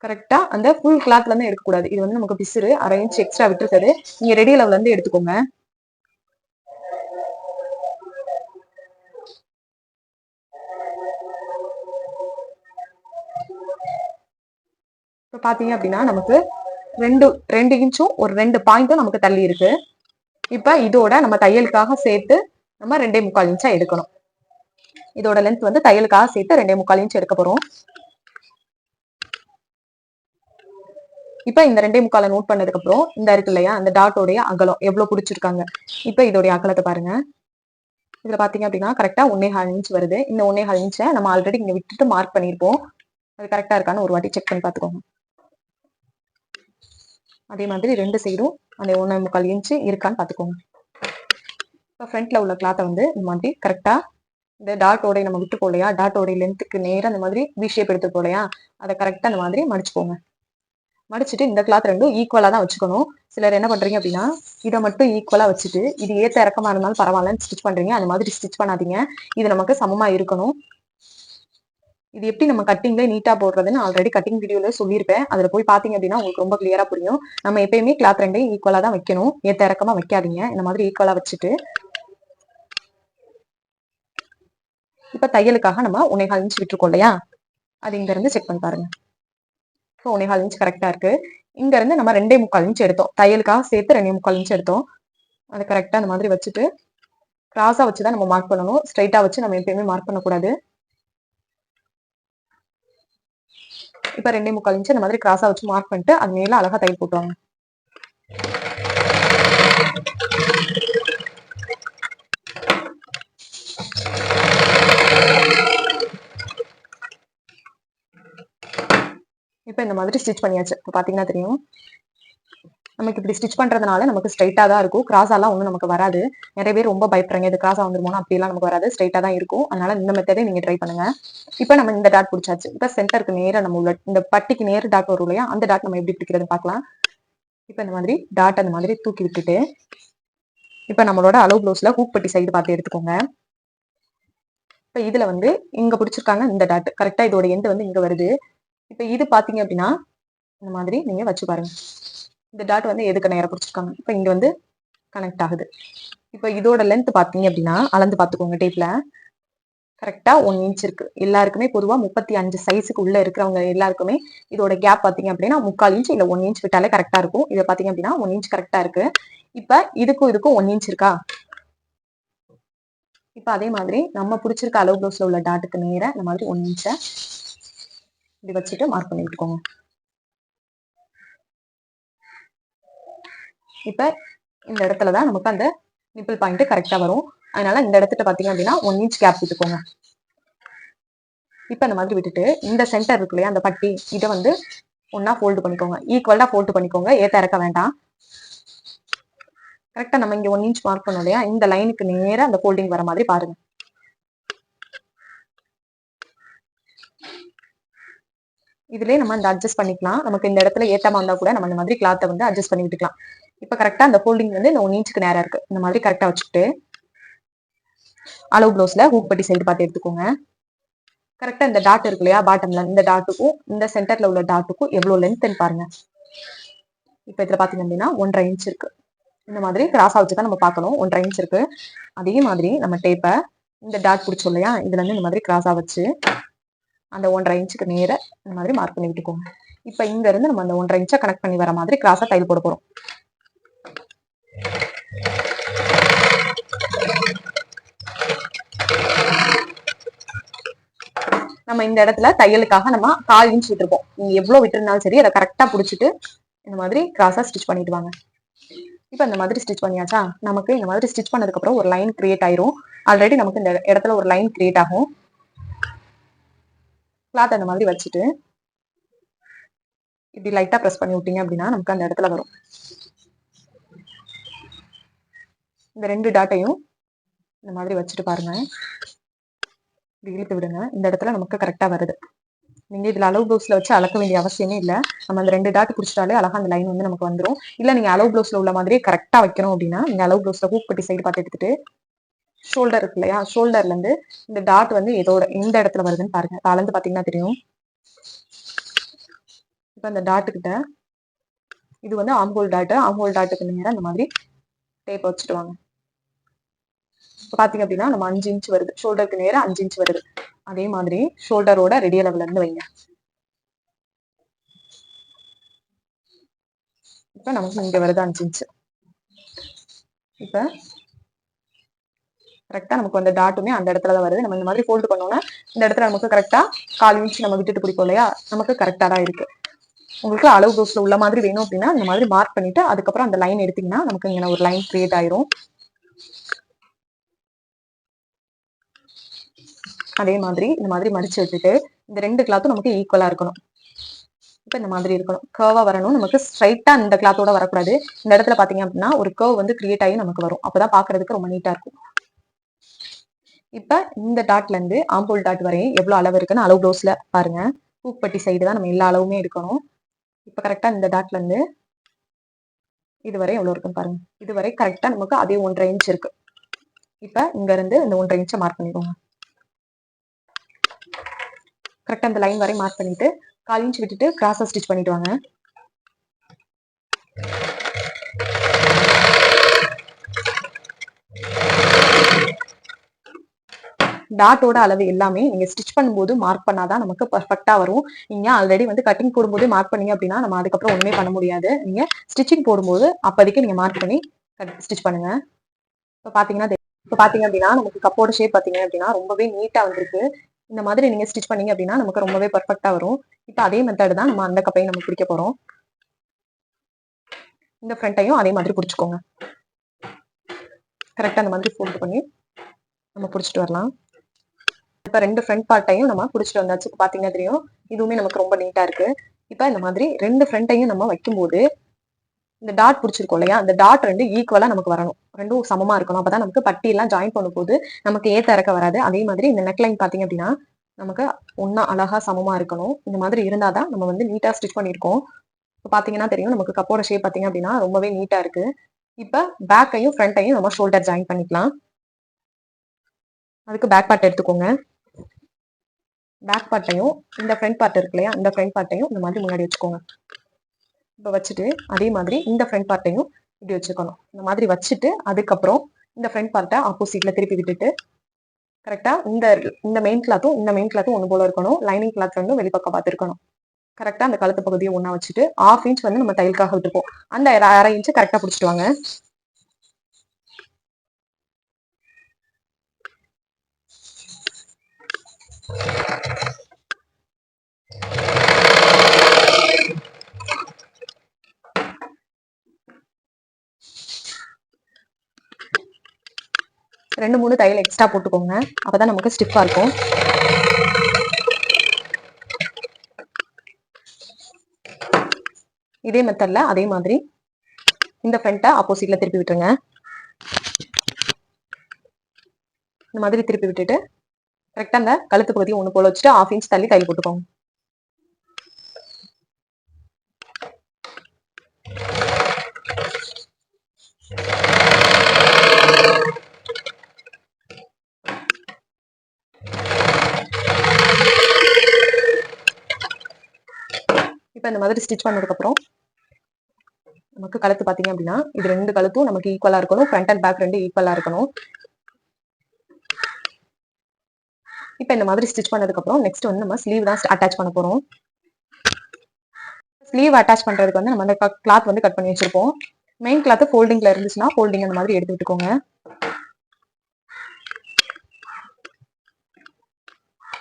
கரெக்டா அந்த ஃபுல் கிளாத்ல இருந்து எடுக்கக்கூடாது. இது வந்து நமக்கு பிசுறு 1/2 இன்ச் எக்ஸ்ட்ரா விட்டுருக்குது. நீங்க ரெடி அளவுல இருந்து எடுத்துக்கோங்க. இப்ப பாத்தீங்க அப்படின்னா நமக்கு ரெண்டு இன்ச்சும் ஒரு 2 பாயிண்ட்டும் நமக்கு தள்ளி இருக்கு. இப்ப இதோட நம்ம தையலுக்காக சேர்த்து நம்ம 2.25 இன்ச்சா எடுக்கணும். இதோட லென்த் வந்து தையலுக்காக சேர்த்து 2.25 இன்ச் எடுக்க போறோம். இப்ப இந்த 2.25 நோட் பண்ணதுக்கு அப்புறம் இந்த இருக்கு இல்லையா, அந்த டாட்டோடைய அகலம் எவ்வளவு பிடிச்சிருக்காங்க. இப்ப இதோடைய அகலத்தை பாருங்க. இதுல பாத்தீங்க அப்படின்னா கரெக்டா 1.25 இன்ச் வருது. இந்த 1.25 இன்ச்சை நம்ம ஆல்ரெடி இங்க விட்டுட்டு மார்க் பண்ணிருப்போம். அது கரெக்டா இருக்கான்னு ஒரு வாட்டி செக் பண்ணி பாத்துக்கோங்க. அதே மாதிரி ரெண்டு சைடும் அந்த 1.25 இன்ச் இருக்கான்னு பாத்துக்கோங்க. இப்போ ஃப்ரண்ட்ல உள்ள கிளாத்தை வந்து இந்த மாதிரி கரெக்டா இந்த டாட்டோட நம்ம விட்டு போலையா, டாட்டோட லென்த்துக்கு நேரம் அந்த மாதிரி வி ஷேப் எடுத்து போலையா, அதை கரெக்டா அந்த மாதிரி மடிச்சுக்கோங்க. மடிச்சுட்டு இந்த கிளாத் ரெண்டும் ஈக்குவலா தான் வச்சுக்கணும். சிலர் என்ன பண்றீங்க அப்படின்னா இதை மட்டும் ஈக்குவலா வச்சுட்டு இது ஏத்த இறக்கமா இருந்தாலும் பரவாயில்லன்னு ஸ்டிச் பண்றீங்க. அந்த மாதிரி ஸ்டிச் பண்ணாதீங்க. இது நமக்கு சமமா இருக்கணும். இது எப்படி நம்ம கட்டிங்ல நீட்டா போடுறதுன்னு ஆல்ரெடி கட்டிங் வீடியோல சொல்லியிருப்பேன். அதுல போய் பாத்தீங்க அப்படின்னா உங்களுக்கு ரொம்ப கிளியரா புரியும். நம்ம எப்பயுமே கிளாத் ரெண்டையும் ஈக்குவலா தான் வைக்கணும். ஏத்த இறக்கமா வைக்காதீங்க. இந்த மாதிரி ஈக்குவலா வச்சுட்டு இப்ப தையலுக்காக நம்ம 1.25 இன்ச் விட்டுருக்கோம் இல்லையா, அது இங்க இருந்து செக் பண்ணி பாருங்க. இப்போ 1.25 இன்ச் கரெக்டா இருக்கு. இங்க இருந்து நம்ம 2.25 இன்ச் எடுத்தோம். தையலுக்காக சேர்த்து 2.25 இன்ச் எடுத்தோம். அதை கரெக்டா அந்த மாதிரி வச்சுட்டு கிராஸா வச்சுதான் நம்ம மார்க் பண்ணணும். ஸ்ட்ரைட்டா வச்சு நம்ம எப்பயுமே மார்க் பண்ணக்கூடாது. இப்ப 2.25 இன்ச் இந்த மாதிரி கிராஸா வச்சு மார்க் பண்ணிட்டு அது மேல அழகா தையல் போட்டுவாங்க. இப்ப இந்த மாதிரி ஸ்டிச் பண்ணியாச்சு. இப்ப பாத்தீங்கன்னா தெரியும். நமக்கு இப்படி ஸ்டிச் பண்றதுனால நமக்கு ஸ்ட்ரைட்டா தான் இருக்கும். கிராஸாலாம் ஒன்றும் நமக்கு வராது. நிறைய பேர் ரொம்ப பயப்படுறாங்க இது கிராஸா வந்துருமோனா, அப்படிலாம் நமக்கு வராது. ஸ்ட்ரைட்டா தான் இருக்கும். அதனால இந்த மெத்தடே நீங்க ட்ரை பண்ணுங்க. இப்ப நம்ம இந்த டாட் பிடிச்சாச்சு. இப்ப சென்டருக்கு நேரா நம்ம உள்ள இந்த பட்டிக்கு நேர டாட் வரும் இல்லையா, அந்த டாட் நம்ம எப்படி பிடிக்கிறதுன்னு பார்க்கலாம். இப்ப இந்த மாதிரி டாட் அந்த மாதிரி தூக்கி விட்டுட்டு இப்ப நம்மளோட அளவு ப்ளவுஸ்ல ஹூக் பட்டி சைடு பார்த்து எடுத்துக்கோங்க. இப்ப இதுல வந்து இங்க பிடிச்சிருக்காங்க இந்த டாட் கரெக்டா இதோட எண்ட் வந்து இங்க வருது. இப்ப இது பாத்தீங்க அப்படின்னா இந்த மாதிரி நீங்க வச்சு பாருங்க. இந்த டாட் வந்து எதுக்கு நேரம் பிடிச்சிருக்காங்க. இப்ப இங்க வந்து கனெக்ட் ஆகுது. இப்ப இதோட லென்த் பாத்தீங்க அப்படின்னா அளந்து பாத்துக்கோங்க. டேப்ல கரெக்டா 1 இன்ச் இருக்கு. எல்லாருக்குமே பொதுவா 35 சைஸுக்கு உள்ள இருக்கிறவங்க எல்லாருக்குமே இதோட கேப் பாத்தீங்க அப்படின்னா 3/4 இன்ச் இல்ல 1 இன்ச் விட்டாலே கரெக்டா இருக்கும். இதை பாத்தீங்க அப்படின்னா 1 இன்ச் கரெக்டா இருக்கு. இப்ப இதுக்கும் 1 இன்ச் இருக்கா. இப்ப அதே மாதிரி நம்ம பிடிச்சிருக்க அளவு ப்ளவுஸ்ல உள்ள டாட்டுக்கு நேர இந்த மாதிரி 1 இன்ச்ச இப்படி வச்சுட்டு மார்க் பண்ணி விட்டுக்கோங்க. இப்ப இந்த இடத்துலதான் நமக்கு அந்த நிப்பிள் பாயிண்ட் கரெக்டா வரும். அதனால இந்த இடத்துல பாத்தீங்க அப்படின்னா 1 இன்ச் கேப் விட்டுக்கோங்க. இப்ப இந்த மாதிரி விட்டுட்டு இந்த சென்டர் இருக்கு இல்லையா, அந்த பட்டி இதை வந்து ஒன்னா ஃபோல்டு பண்ணிக்கோங்க. ஈக்குவலா ஃபோல்டு பண்ணிக்கோங்க. ஏத்த இறக்க வேண்டாம். கரெக்டா நம்ம இங்க 1 இன்ச் மார்க் பண்ணோம் இல்லையா, இந்த லைனுக்கு நேரா அந்த ஃபோல்டிங் வர மாதிரி பாருங்க. இதுலயே நம்ம இந்த அட்ஜஸ்ட் பண்ணிக்கலாம். நமக்கு இந்த இடத்துல ஏத்தமா இருந்தா கூட நம்ம இந்த மாதிரி கிளாத்தை வந்து அட்ஜஸ்ட் பண்ணி விட்டுக்கலாம். இப்ப கரெக்டா அந்த ஃபோல்டிங் வந்து இந்த 1 இன்ச்சுக்கு நேரா இருக்கு. இந்த மாதிரி கரெக்டா வச்சுட்டு அளவு ப்ளவுஸ்ல ஹூக் பட்டி சைடு பார்த்து எடுத்துக்கோங்க. கரெக்டா இந்த டாட் இருக்கு இல்லையா, பாட்டம்ல இந்த டாட்டுக்கும் இந்த சென்டர்ல உள்ள டாட்டுக்கும் எவ்வளவு லென்த்ன்னு பாருங்க. இப்ப இதுல பாத்தீங்க அப்படின்னா 1.5 இன்ச் இருக்கு. இந்த மாதிரி கிராஸா வச்சுதான் நம்ம பார்க்கணும். 1.5 இன்ச் இருக்கு. அதே மாதிரி நம்ம டேப்பை இந்த டாட் பிடிச்சோம் இல்லையா, இதுல இருந்து இந்த மாதிரி கிராஸா வச்சு அந்த 1.5 இன்ச்சுக்கு நேர இந்த மாதிரி மார்க் பண்ணி விட்டுக்கோங்க. இப்ப இங்க இருந்து நம்ம அந்த 1.5 இன்ச்சை கனெக்ட் பண்ணி வர மாதிரி கிராஸா தையல் போட போறோம். நம்ம இந்த இடத்துல தையலுக்காக நம்ம 1/4 இன்ச் விட்டுருப்போம். நீங்க எவ்வளவு விட்டுருந்தாலும் சரி, அதை கரெக்டா புடிச்சிட்டு இந்த மாதிரி கிராஸா ஸ்டிச் பண்ணிட்டு வாங்க. இப்ப இந்த மாதிரி ஸ்டிச் பண்ணியாச்சா, நமக்கு இந்த மாதிரி ஸ்டிச் பண்ணதுக்கு அப்புறம் ஒரு லைன் கிரியேட் ஆயிரும். ஆல்ரெடி நமக்கு இந்த இடத்துல ஒரு லைன் கிரியேட் ஆகும். கிளாத் அந்த மாதிரி வச்சுட்டு இப்படி லைட்டா பிரஸ் பண்ணி விட்டீங்க அப்படின்னா நமக்கு அந்த இடத்துல வரும். இந்த 2 டாட்டையும் இந்த மாதிரி வச்சுட்டு பாருங்க, இப்படி இழுத்து விடுங்க. இந்த இடத்துல நமக்கு கரெக்டா வருது. நீங்க இதுல அளவு ப்ளவுஸ்ல வச்சு அளக்க வேண்டிய அவசியமே இல்ல. நம்ம அந்த 2 டாட் பிடிச்சிட்டாலே அழகா அந்த லைன் வந்து நமக்கு வந்துடும். இல்ல நீங்க அளவு ப்ளவுஸ்ல உள்ள மாதிரியே கரெக்டா வைக்கணும் அப்படின்னா, நீங்க அளவு ப்ளவுஸ்ல ஹூக் சைடு பார்த்து எடுத்துட்டு ஷோல்டர் இருக்கு இல்லையா, ஷோல்டர்ல இருந்து இந்த டாட் வந்து எந்த இடத்துல வருதுன்னு பாருங்க. அளந்து பாத்தீங்கன்னா தெரியும். இப்ப இந்த டாட்டு கிட்ட இது வந்து ஆம்ஹோல் டாட்டுக்கு நேரம் இந்த மாதிரி டேப் வச்சுட்டு வாங்க. இப்ப பாத்தீங்க அப்படின்னா நம்ம 5 இன்ச் வருது, ஷோல்டருக்கு நேரம் 5 இன்ச் வருது. அதே மாதிரி ஷோல்டரோட ரெடி அளவுல இருந்து வைங்க. இப்ப நமக்கு இங்க வருது 5 இன்ச். இப்ப கரெக்டா நமக்கு அந்த டாட்டுமே அந்த இடத்துலதான் வருது. நம்ம இந்த மாதிரி ஃபோல்டு பண்ணோம்னா இந்த இடத்துல நமக்கு கரெக்டா 1/4 இன்ச் நம்ம விட்டுட்டு பிடிப்போம் இல்லையா, நமக்கு கரெக்டா தான் இருக்கு. உங்களுக்கு அளவு ப்ளவுஸ்ல உள்ள மாதிரி வேணும் அப்படின்னா இந்த மாதிரி மார்க் பண்ணிட்டு அதுக்கப்புறம் அந்த லைன் எடுத்தீங்கன்னா நமக்கு இங்க ஒரு லைன் கிரியேட் ஆயிரும். அதே மாதிரி இந்த மாதிரி மடிச்சு வச்சுட்டு இந்த 2 கிளாத்தும் நமக்கு ஈக்குவலா இருக்கணும். இப்ப இந்த மாதிரி இருக்கணும், கர்வா வரணும். நமக்கு ஸ்ட்ரைட்டா இந்த கிளாத்தோட வரக்கூடாது. இந்த இடத்துல பாத்தீங்க அப்படின்னா ஒரு கர்வ் வந்து கிரியேட் ஆகி நமக்கு வரும். அப்பதான் பாக்குறதுக்கு ரொம்ப நீட்டா இருக்கும். இப்ப இந்த டாட்ல இருந்து ஆம்போல் டாட் வரையும் எவ்வளவு அளவு இருக்குன்னு அளவு ப்ளவுஸ்ல பாருங்க. பூப்பட்டி சைடு தான் நம்ம எல்லா அளவுமே எடுக்கணும். இப்ப கரெக்டா இந்த டாட்ல இருந்து இதுவரை எவ்வளவு இருக்குன்னு பாருங்க. இதுவரை கரெக்டா நமக்கு அதே 1.5 இன்ச் இருக்கு. இப்ப இங்க இருந்து இந்த 1.5 இன்ச்சை மார்க் பண்ணிக்கோங்க. கரெக்டா இந்த லைன் வரை மார்க் பண்ணிட்டு 1/4 இன்ச் விட்டுட்டு கிராஸா ஸ்டிச் பண்ணிட்டு வாங்க. டாட்டோட அளவு எல்லாமே நீங்க ஸ்டிச் பண்ணும்போது மார்க் பண்ணாதான் நமக்கு பர்ஃபெக்டா வரும். நீங்க ஆல்ரெடி வந்து கட்டிங் போடும்போது மார்க் பண்ணீங்க அப்படின்னா நம்ம அதுக்கப்புறம் ஒண்ணுமே பண்ண முடியாது. நீங்க ஸ்டிச்சிங் போடும்போது அப்போதைக்கு நீங்க மார்க் பண்ணி ஸ்டிச் பண்ணுங்க. இப்ப பாத்தீங்க அப்படின்னா நமக்கு கப்போட ஷேப் பாத்தீங்க அப்படின்னா ரொம்பவே நீட்டா வந்திருக்கு. இந்த மாதிரி நீங்க ஸ்டிச் பண்ணீங்க அப்படின்னா நமக்கு ரொம்பவே பர்ஃபெக்டா வரும். இப்ப அதே மெத்தட் தான் நம்ம அந்த கப்பையும் நம்ம பிடிக்க போறோம். இந்த ஃப்ரண்ட்டையும் அதே மாதிரி பிடிச்சுக்கோங்க. கரெக்டா அந்த மாதிரி ஃபோல்ட் பண்ணி நம்ம பிடிச்சிட்டு வரலாம். இப்ப 2 ஃப்ரண்ட் பார்ட்டையும் நம்ம பிடிச்சிட்டு வந்தாச்சு. பாத்தீங்கன்னா தெரியும், இதுவுமே நமக்கு ரொம்ப நீட்டா இருக்கு. இப்ப இந்த மாதிரி 2 ஃப்ரண்ட்டையும் நம்ம வைக்கும்போது இந்த டாட் பிடிச்சிருக்கோம் இல்லையா, அந்த டாட் 2 ஈக்குவலா நமக்கு வரணும். 2ம் சமமா இருக்கணும். அப்பதான் நமக்கு பட்டி எல்லாம் ஜாயின் பண்ணும்போது நமக்கு ஏத்த இறக்க வராது. அதே மாதிரி இந்த நெக்லைன் பாத்தீங்க அப்படின்னா நமக்கு ஒன்னா அழகா சமமா இருக்கணும். இந்த மாதிரி இருந்தாதான் நம்ம வந்து நீட்டா ஸ்டிச் பண்ணிருக்கோம். இப்ப பாத்தீங்கன்னா தெரியும், நமக்கு கப்போட ஷேப் பாத்தீங்க அப்படின்னா ரொம்பவே நீட்டா இருக்கு. இப்ப பேக்கையும் ஃப்ரண்ட்டையும் நம்ம ஷோல்டர் ஜாயின் பண்ணிக்கலாம். அதுக்கு பேக் பார்ட் எடுத்துக்கோங்க. பேக் பார்ட்டையும் இந்த ஃப்ரண்ட் பார்ட் இருக்கு இல்லையா, இந்த ஃப்ரண்ட் பார்ட்டையும் இந்த மாதிரி முன்னாடி வச்சுக்கோங்க. இப்ப வச்சுட்டு அதே மாதிரி இந்த ஃப்ரண்ட் பார்ட்டையும் இப்படி வச்சுக்கணும். இந்த மாதிரி வச்சுட்டு அதுக்கப்புறம் இந்த ஃப்ரண்ட் பார்ட்டை ஆப்போசிட்ல திருப்பி விட்டுட்டு கரெக்டா இந்த மெயின் கிளாத்தும் ஒண்ணு போல இருக்கணும். லைனிங் கிளாத் ரெண்டும் வெளிப்பக்கம் பார்த்து இருக்கணும். கரெக்டா அந்த கழுத்து பகுதியை ஒண்ணா வச்சுட்டு 1/2 இன்ச் வந்து நம்ம தையலுக்காக விட்டுருப்போம். அந்த 1/2 இன்ச் கரெக்டா பிடிச்சிட்டு வாங்க. ரெண்டு 3 தையல் எக்ஸ்ட்ரா போட்டுக்கோங்க. அப்பதான் நமக்கு ஸ்டிஃபா இருக்கும். இதே மெத்தட்ல அதே மாதிரி இந்த ஃப்ரண்ட்டை ஆப்போசிட்ல திருப்பி விட்டுருங்க. இந்த மாதிரி திருப்பி விட்டுட்டு கரெக்டா அந்த கழுத்து பகுதியை ஒண்ணு போல வச்சுட்டு 1/2 இன்ச் தள்ளி தையல் போட்டுக்கோங்க. இப்ப இந்த மாதிரி ஸ்டிச் பண்ணதுக்கு அப்புறம் நமக்கு கழுத்து பாத்தீங்க அப்படின்னா இது 2 கழுத்தும் நமக்கு ஈக்குவலா இருக்கணும். ஃப்ரண்ட் அண்ட் பேக் 2 ஈக்குவலா இருக்கணும். இப்போ இந்த மாதிரி ஸ்டிச் பண்ணதுக்கு அப்புறம் நெக்ஸ்ட் வந்து நம்ம ஸ்லீவ் தான் அட்டாச் பண்ண போறோம். ஸ்லீவ் அட்டாச் பண்றதுக்கு வந்து நம்ம அந்த கிளாத் வந்து கட் பண்ணி வச்சிருப்போம். மெயின் கிளாத் ஃபோல்டிங்ல இருந்துச்சுன்னா ஃபோல்டிங் அந்த மாதிரி எடுத்து விட்டுக்கோங்க.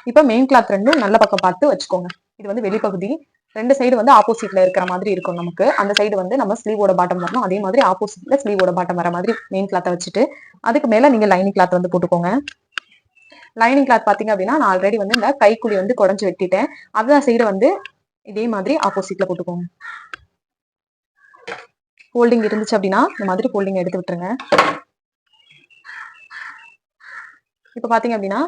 இப்போ மெயின் கிளாத் ரெண்டும் நல்ல பக்கம் பார்த்து வச்சுக்கோங்க. இது வந்து வெளிப்பகுதி, 2 சைடு வந்து ஆப்போசிட்ல இருக்கிற மாதிரி இருக்கும் நமக்கு. அந்த சைடு வந்து நம்ம ஸ்லீவோட பாட்டம் வரணும். அதே மாதிரி ஆப்போசிட்ல ஸ்லீவோட பாட்டம் வர மாதிரி மெயின் கிளாத்தை வச்சுட்டு அதுக்கு மேல நீங்க லைனிங் கிளாத் வந்து போட்டுக்கோங்க. லைனிங் கிளாத் பாத்தீங்க அப்படின்னா நான் ஆல்ரெடி வந்து இந்த கைக்குழி வந்து குடஞ்சு வெட்டிட்டேன். அந்த சைடு வந்து இதே மாதிரி ஆப்போசிட்ல போட்டுக்கோங்க. ஃபோல்டிங் இருந்துச்சு அப்படின்னா இந்த மாதிரி ஃபோல்டிங் எடுத்து விட்டுருங்க. இப்ப பாத்தீங்க அப்படின்னா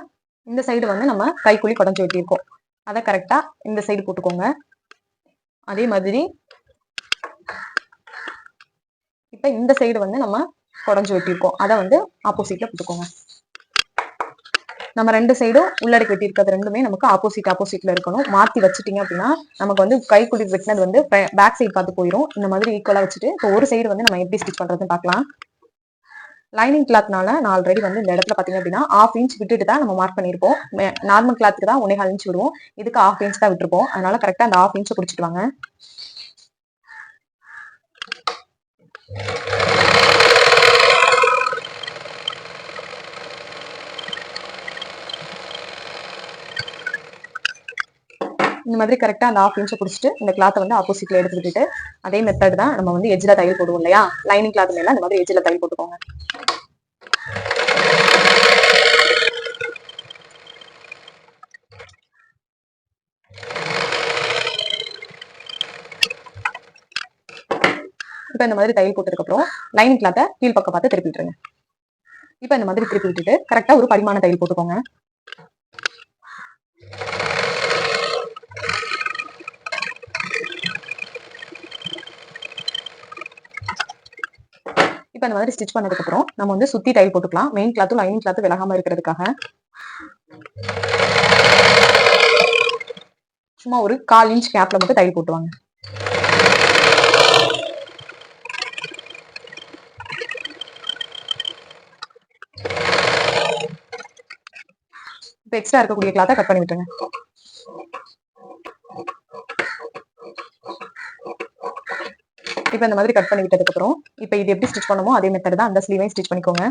இந்த சைடு வந்து நம்ம கைக்குழி குடஞ்சு வெட்டியிருக்கோம். அதை கரெக்டா இந்த சைடு போட்டுக்கோங்க. அதே மாதிரி இப்ப இந்த சைடு வந்து நம்ம குடஞ்சு வெட்டியிருக்கோம். அதை வந்து ஆப்போசிட்ல போட்டுக்கோங்க. நம்ம 2 சைடும் உள்ளடக்கி வெட்டி இருக்கிறது ரெண்டுமே நமக்கு ஆப்போசிட்ல இருக்கணும். மாத்தி வச்சுட்டீங்க அப்படின்னா நமக்கு வந்து கைக்குழி வெட்டினது வந்து பேக் சைடு பார்த்து போயிடும். இந்த மாதிரி ஈக்குவலா வச்சுட்டு இப்போ ஒரு சைடு வந்து நம்ம எப்படி ஸ்டிச் பண்றதுன்னு பார்க்கலாம். லைனிங் கிளாத்னால நான் ஆல்ரெடி வந்து இந்த இடத்துல பாத்தீங்க அப்படின்னா 1/2 இன்ச் விட்டுட்டு தான் நம்ம மார்க் பண்ணிருப்போம். நார்மல் கிளாத்துக்கு தான் 1.25 இன்ச் விடுவோம். இதுக்கு 1/2 இன்ச் தான் விட்டுருப்போம். அதனால கரெக்டா அந்த 1/2 இன்ச் குடிச்சிட்டு வாங்க. இந்த மாதிரி கரெக்டா அந்த 1/2 இன்ச் குடிச்சிட்டு இந்த கிளாத்தை வந்து ஆப்போசிட்ல எடுத்து விட்டுட்டு அதே மெத்தட் தான் நம்ம வந்து எட்ஜ்ல தையல் போடுவோம் இல்லையா? லைனிங் கிளாத் மேல இந்த மாதிரி எட்ஜ்ல தையல் போட்டுக்கோங்க. இப்ப இந்த மாதிரி தையல் போட்டதுக்கு அப்புறம் லைனிங் கிளாத்தை கீழ் பக்கம் பார்த்து திருப்பி விட்டுருங்க. இப்ப இந்த மாதிரி திருப்பி விட்டுட்டு கரெக்டா ஒரு படிமான தையல் போட்டுக்கோங்க. இப்ப இந்த மாதிரி ஸ்டிச் பண்ணதுக்கு அப்புறம் நம்ம வந்து சுத்தி தையல் போட்டுக்கலாம். மெயின் கிளாத்தும் லைனிங் கிளாத்தும் விலகாம இருக்கிறதுக்காக சும்மா ஒரு 1/4 இன்ச் கேப்ல மட்டும் தையல் போட்டுவாங்க. இப்ப எக்ஸ்ட்ரா இருக்கக்கூடிய கிளாத்தை கட் பண்ணி விட்டுருங்க. இப்ப இந்த மாதிரி கட் பண்ணி விட்டதுக்கு அப்புறம் இப்ப இது எப்படி ஸ்டிச் பண்ணுமோ அதே மெத்தட் தான் அந்த ஸ்லீவையும் ஸ்டிச் பண்ணிக்கோங்க.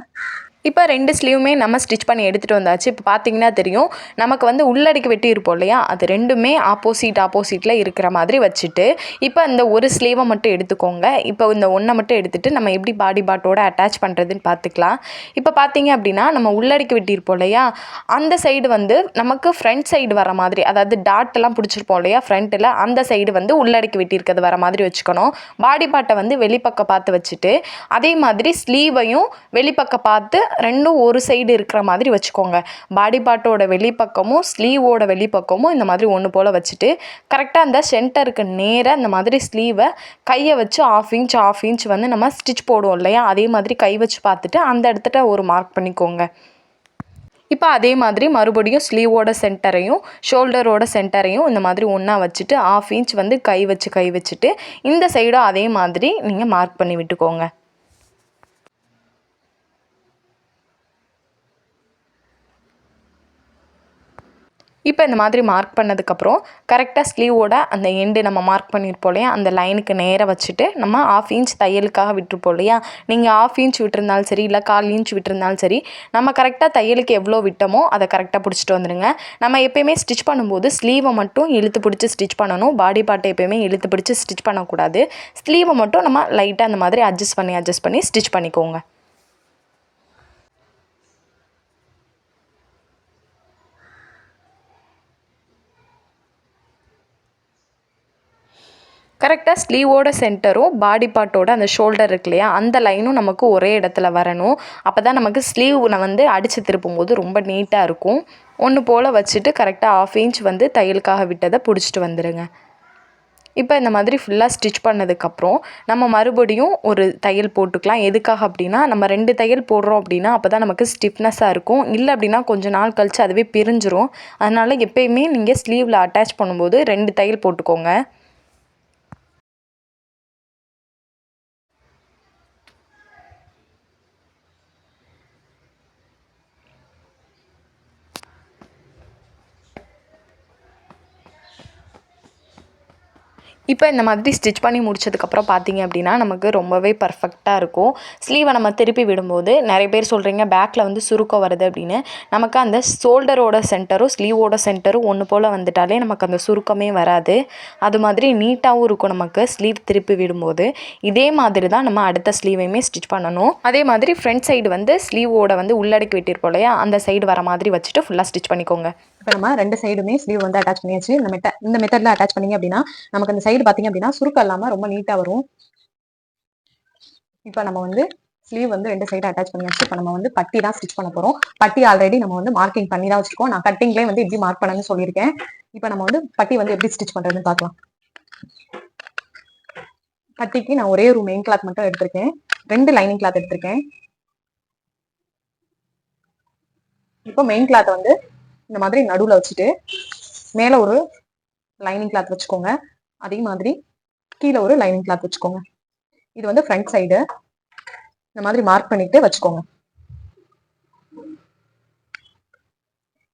இப்போ 2 ஸ்லீவுமே நம்ம ஸ்டிச் பண்ணி எடுத்துகிட்டு வந்தாச்சு. இப்போ பார்த்தீங்கன்னா தெரியும் நமக்கு வந்து உள்ளடக்கி வெட்டி இருப்போம் இல்லையா? அது ரெண்டுமே ஆப்போசிட்டில் இருக்கிற மாதிரி வச்சுட்டு இப்போ இந்த ஒரு ஸ்லீவை மட்டும் எடுத்துக்கோங்க. இப்போ இந்த ஒன்றை மட்டும் எடுத்துகிட்டு நம்ம எப்படி பாடி பார்ட்டோட அட்டாச் பண்ணுறதுன்னு பார்த்துக்கலாம். இப்போ பார்த்தீங்க அப்படின்னா நம்ம உள்ளடக்கி வெட்டியிருப்போம் இல்லையா? அந்த சைடு வந்து நமக்கு ஃப்ரண்ட் சைடு வர மாதிரி, அதாவது டாட்டெல்லாம் பிடிச்சிருப்போம் இல்லையா ஃப்ரண்ட்டில், அந்த சைடு வந்து உள்ளடக்கி வெட்டியிருக்கிறது வர மாதிரி வச்சுக்கணும். பாடி பார்ட்டை வந்து வெளிப்பக்கம் பார்த்து வச்சுட்டு அதே மாதிரி ஸ்லீவையும் வெளிப்பக்கம் பார்த்து ரெண்டும் ஒரு சைடு இருக்கிற மாதிரி வச்சுக்கோங்க. பாடி பார்ட்டோட வெளிப்பக்கமும் ஸ்லீவோட வெளிப்பக்கமும் இந்த மாதிரி ஒன்று போல் வச்சுட்டு கரெக்டாக அந்த சென்டருக்கு நேராக இந்த மாதிரி ஸ்லீவை கையை வச்சு 1/2 இன்ச் வந்து நம்ம ஸ்டிச் போடுவோம் இல்லையா? அதே மாதிரி கை வச்சு பார்த்துட்டு அந்த இடத்துல ஒரு மார்க் பண்ணிக்கோங்க. இப்போ அதே மாதிரி மறுபடியும் ஸ்லீவோட சென்டரையும் ஷோல்டரோட சென்டரையும் இந்த மாதிரி ஒன்றா வச்சுட்டு 1/2 இன்ச் வந்து கை வச்சுட்டு இந்த சைடும் அதே மாதிரி நீங்கள் மார்க் பண்ணி விட்டுக்கோங்க. இப்போ இந்த மாதிரி மார்க் பண்ணதுக்கப்புறம் கரெக்டாக ஸ்லீவோட அந்த எண்டு நம்ம மார்க் பண்ணியிருப்போம் இல்லையா? அந்த லைனுக்கு நேராக வச்சுட்டு நம்ம 1/2 இன்ச் தையலுக்காக விட்டுருப்போம் இல்லையா? நீங்கள் 1/2 இன்ச் விட்டுருந்தாலும் சரி, இல்லை 1/4 இன்ச் விட்டுருந்தாலும் சரி, நம்ம கரெக்டாக தையலுக்கு எவ்வளோ விட்டோமோ அதை கரெக்டாக பிடிச்சிட்டு வந்துடுங்க. நம்ம எப்போயுமே ஸ்டிச் பண்ணும்போது ஸ்லீவை மட்டும் இழுத்து பிடிச்சி ஸ்டிச் பண்ணணும். பாடி பார்ட்டை எப்போயுமே இழுத்து பிடிச்சி ஸ்டிச் பண்ணக்கூடாது. ஸ்லீவை மட்டும் நம்ம லைட்டாக அந்த மாதிரி அட்ஜஸ்ட் பண்ணி ஸ்டிச் பண்ணிக்கோங்க. கரெக்டாக ஸ்லீவோட சென்டரும் பாடி பார்ட்டோட அந்த ஷோல்டர் இருக்கு இல்லையா? அந்த லைனும் நமக்கு ஒரே இடத்துல வரணும். அப்போ தான் நமக்கு ஸ்லீவில் வந்து அடித்து திருப்பும்போது ரொம்ப நீட்டாக இருக்கும். ஒன்று போல் வச்சுட்டு கரெக்டாக 1/2 இன்ச் வந்து தையலுக்காக விட்டதை பிடிச்சிட்டு வந்துடுங்க. இப்போ இந்த மாதிரி ஃபுல்லாக ஸ்டிச் பண்ணதுக்கப்புறம் நம்ம மறுபடியும் ஒரு தையல் போட்டுக்கலாம். எதுக்காக அப்படின்னா நம்ம 2 தையல் போடுறோம் அப்படின்னா அப்போ தான் நமக்கு ஸ்டிஃப்னஸாக இருக்கும். இல்லை அப்படின்னா கொஞ்சம் நாள் கழித்து அதுவே பிரிஞ்சிரும். அதனால் எப்போயுமே நீங்கள் ஸ்லீவில் அட்டாச் பண்ணும்போது 2 தையல் போட்டுக்கோங்க. இப்போ இந்த மாதிரி ஸ்டிச் பண்ணி முடிச்சதுக்கப்புறம் பார்த்தீங்க அப்படின்னா நமக்கு ரொம்பவே பர்ஃபெக்டாக இருக்கும். ஸ்லீவை நம்ம திருப்பி விடும்போது நிறைய பேர் சொல்கிறீங்க பேக்கில் வந்து சுருக்கம் வருது அப்படின்னு. நமக்கு அந்த ஷோல்டரோட சென்டரும் ஸ்லீவோட சென்டரும் ஒன்று போல் வந்துட்டாலே நமக்கு அந்த சுருக்கமே வராது. அது மாதிரி நீட்டாகவும் இருக்கும் நமக்கு ஸ்லீவ் திருப்பி விடும்போது. இதே மாதிரி தான் நம்ம அடுத்த ஸ்லீவையுமே ஸ்டிச் பண்ணணும். அதே மாதிரி ஃப்ரண்ட் சைடு வந்து ஸ்லீவோட வந்து உள்ளடக்கி வெட்டியிருப்போம் இல்லையா, அந்த சைடு வர மாதிரி வச்சுட்டு ஃபுல்லாக ஸ்டிச் பண்ணிக்கோங்க. இப்போ நம்ம 2 சைடுமே ஸ்லீவ் வந்து அட்டாச் பண்ணியாச்சு. இந்த மெத்தட்ல அட்டாச் பண்ணீங்க அப்படின்னா நமக்கு அந்த சைடு பார்த்தீங்க அப்படின்னா சுருக்கம் இல்லாம ரொம்ப நீட்டா வரும். இப்போ நம்ம வந்து ஸ்லீவ் வந்து 2 சைடு அட்டாச் பண்ணியாச்சு. இப்போ நம்ம வந்து பட்டி தான் ஸ்டிச் பண்ண போறோம். பட்டி ஆல்ரெடி நம்ம வந்து மார்க்கிங் பண்ணி தான் வச்சிருக்கோம். நான் கட்டிங்லேயே வந்து எப்படி மார்க் பண்ணணும்னு சொல்லியிருக்கேன். இப்போ நம்ம வந்து பட்டி வந்து எப்படி ஸ்டிச் பண்றதுன்னு பார்க்கலாம். பட்டிக்கு நான் ஒரே ஒரு மெயின் கிளாத் மட்டும் எடுத்திருக்கேன். 2 லைனிங் கிளாத் எடுத்திருக்கேன். இப்போ மெயின் கிளாத் வந்து இந்த மாதிரி நடுவுல வச்சுட்டு மேல ஒரு லைனிங் கிளாத் வச்சுக்கோங்க. அதே மாதிரி கீழே ஒரு லைனிங் கிளாத் வச்சுக்கோங்க. இது வந்து ஃப்ரண்ட் சைடு இந்த மாதிரி மார்க் பண்ணிட்டு வச்சுக்கோங்க.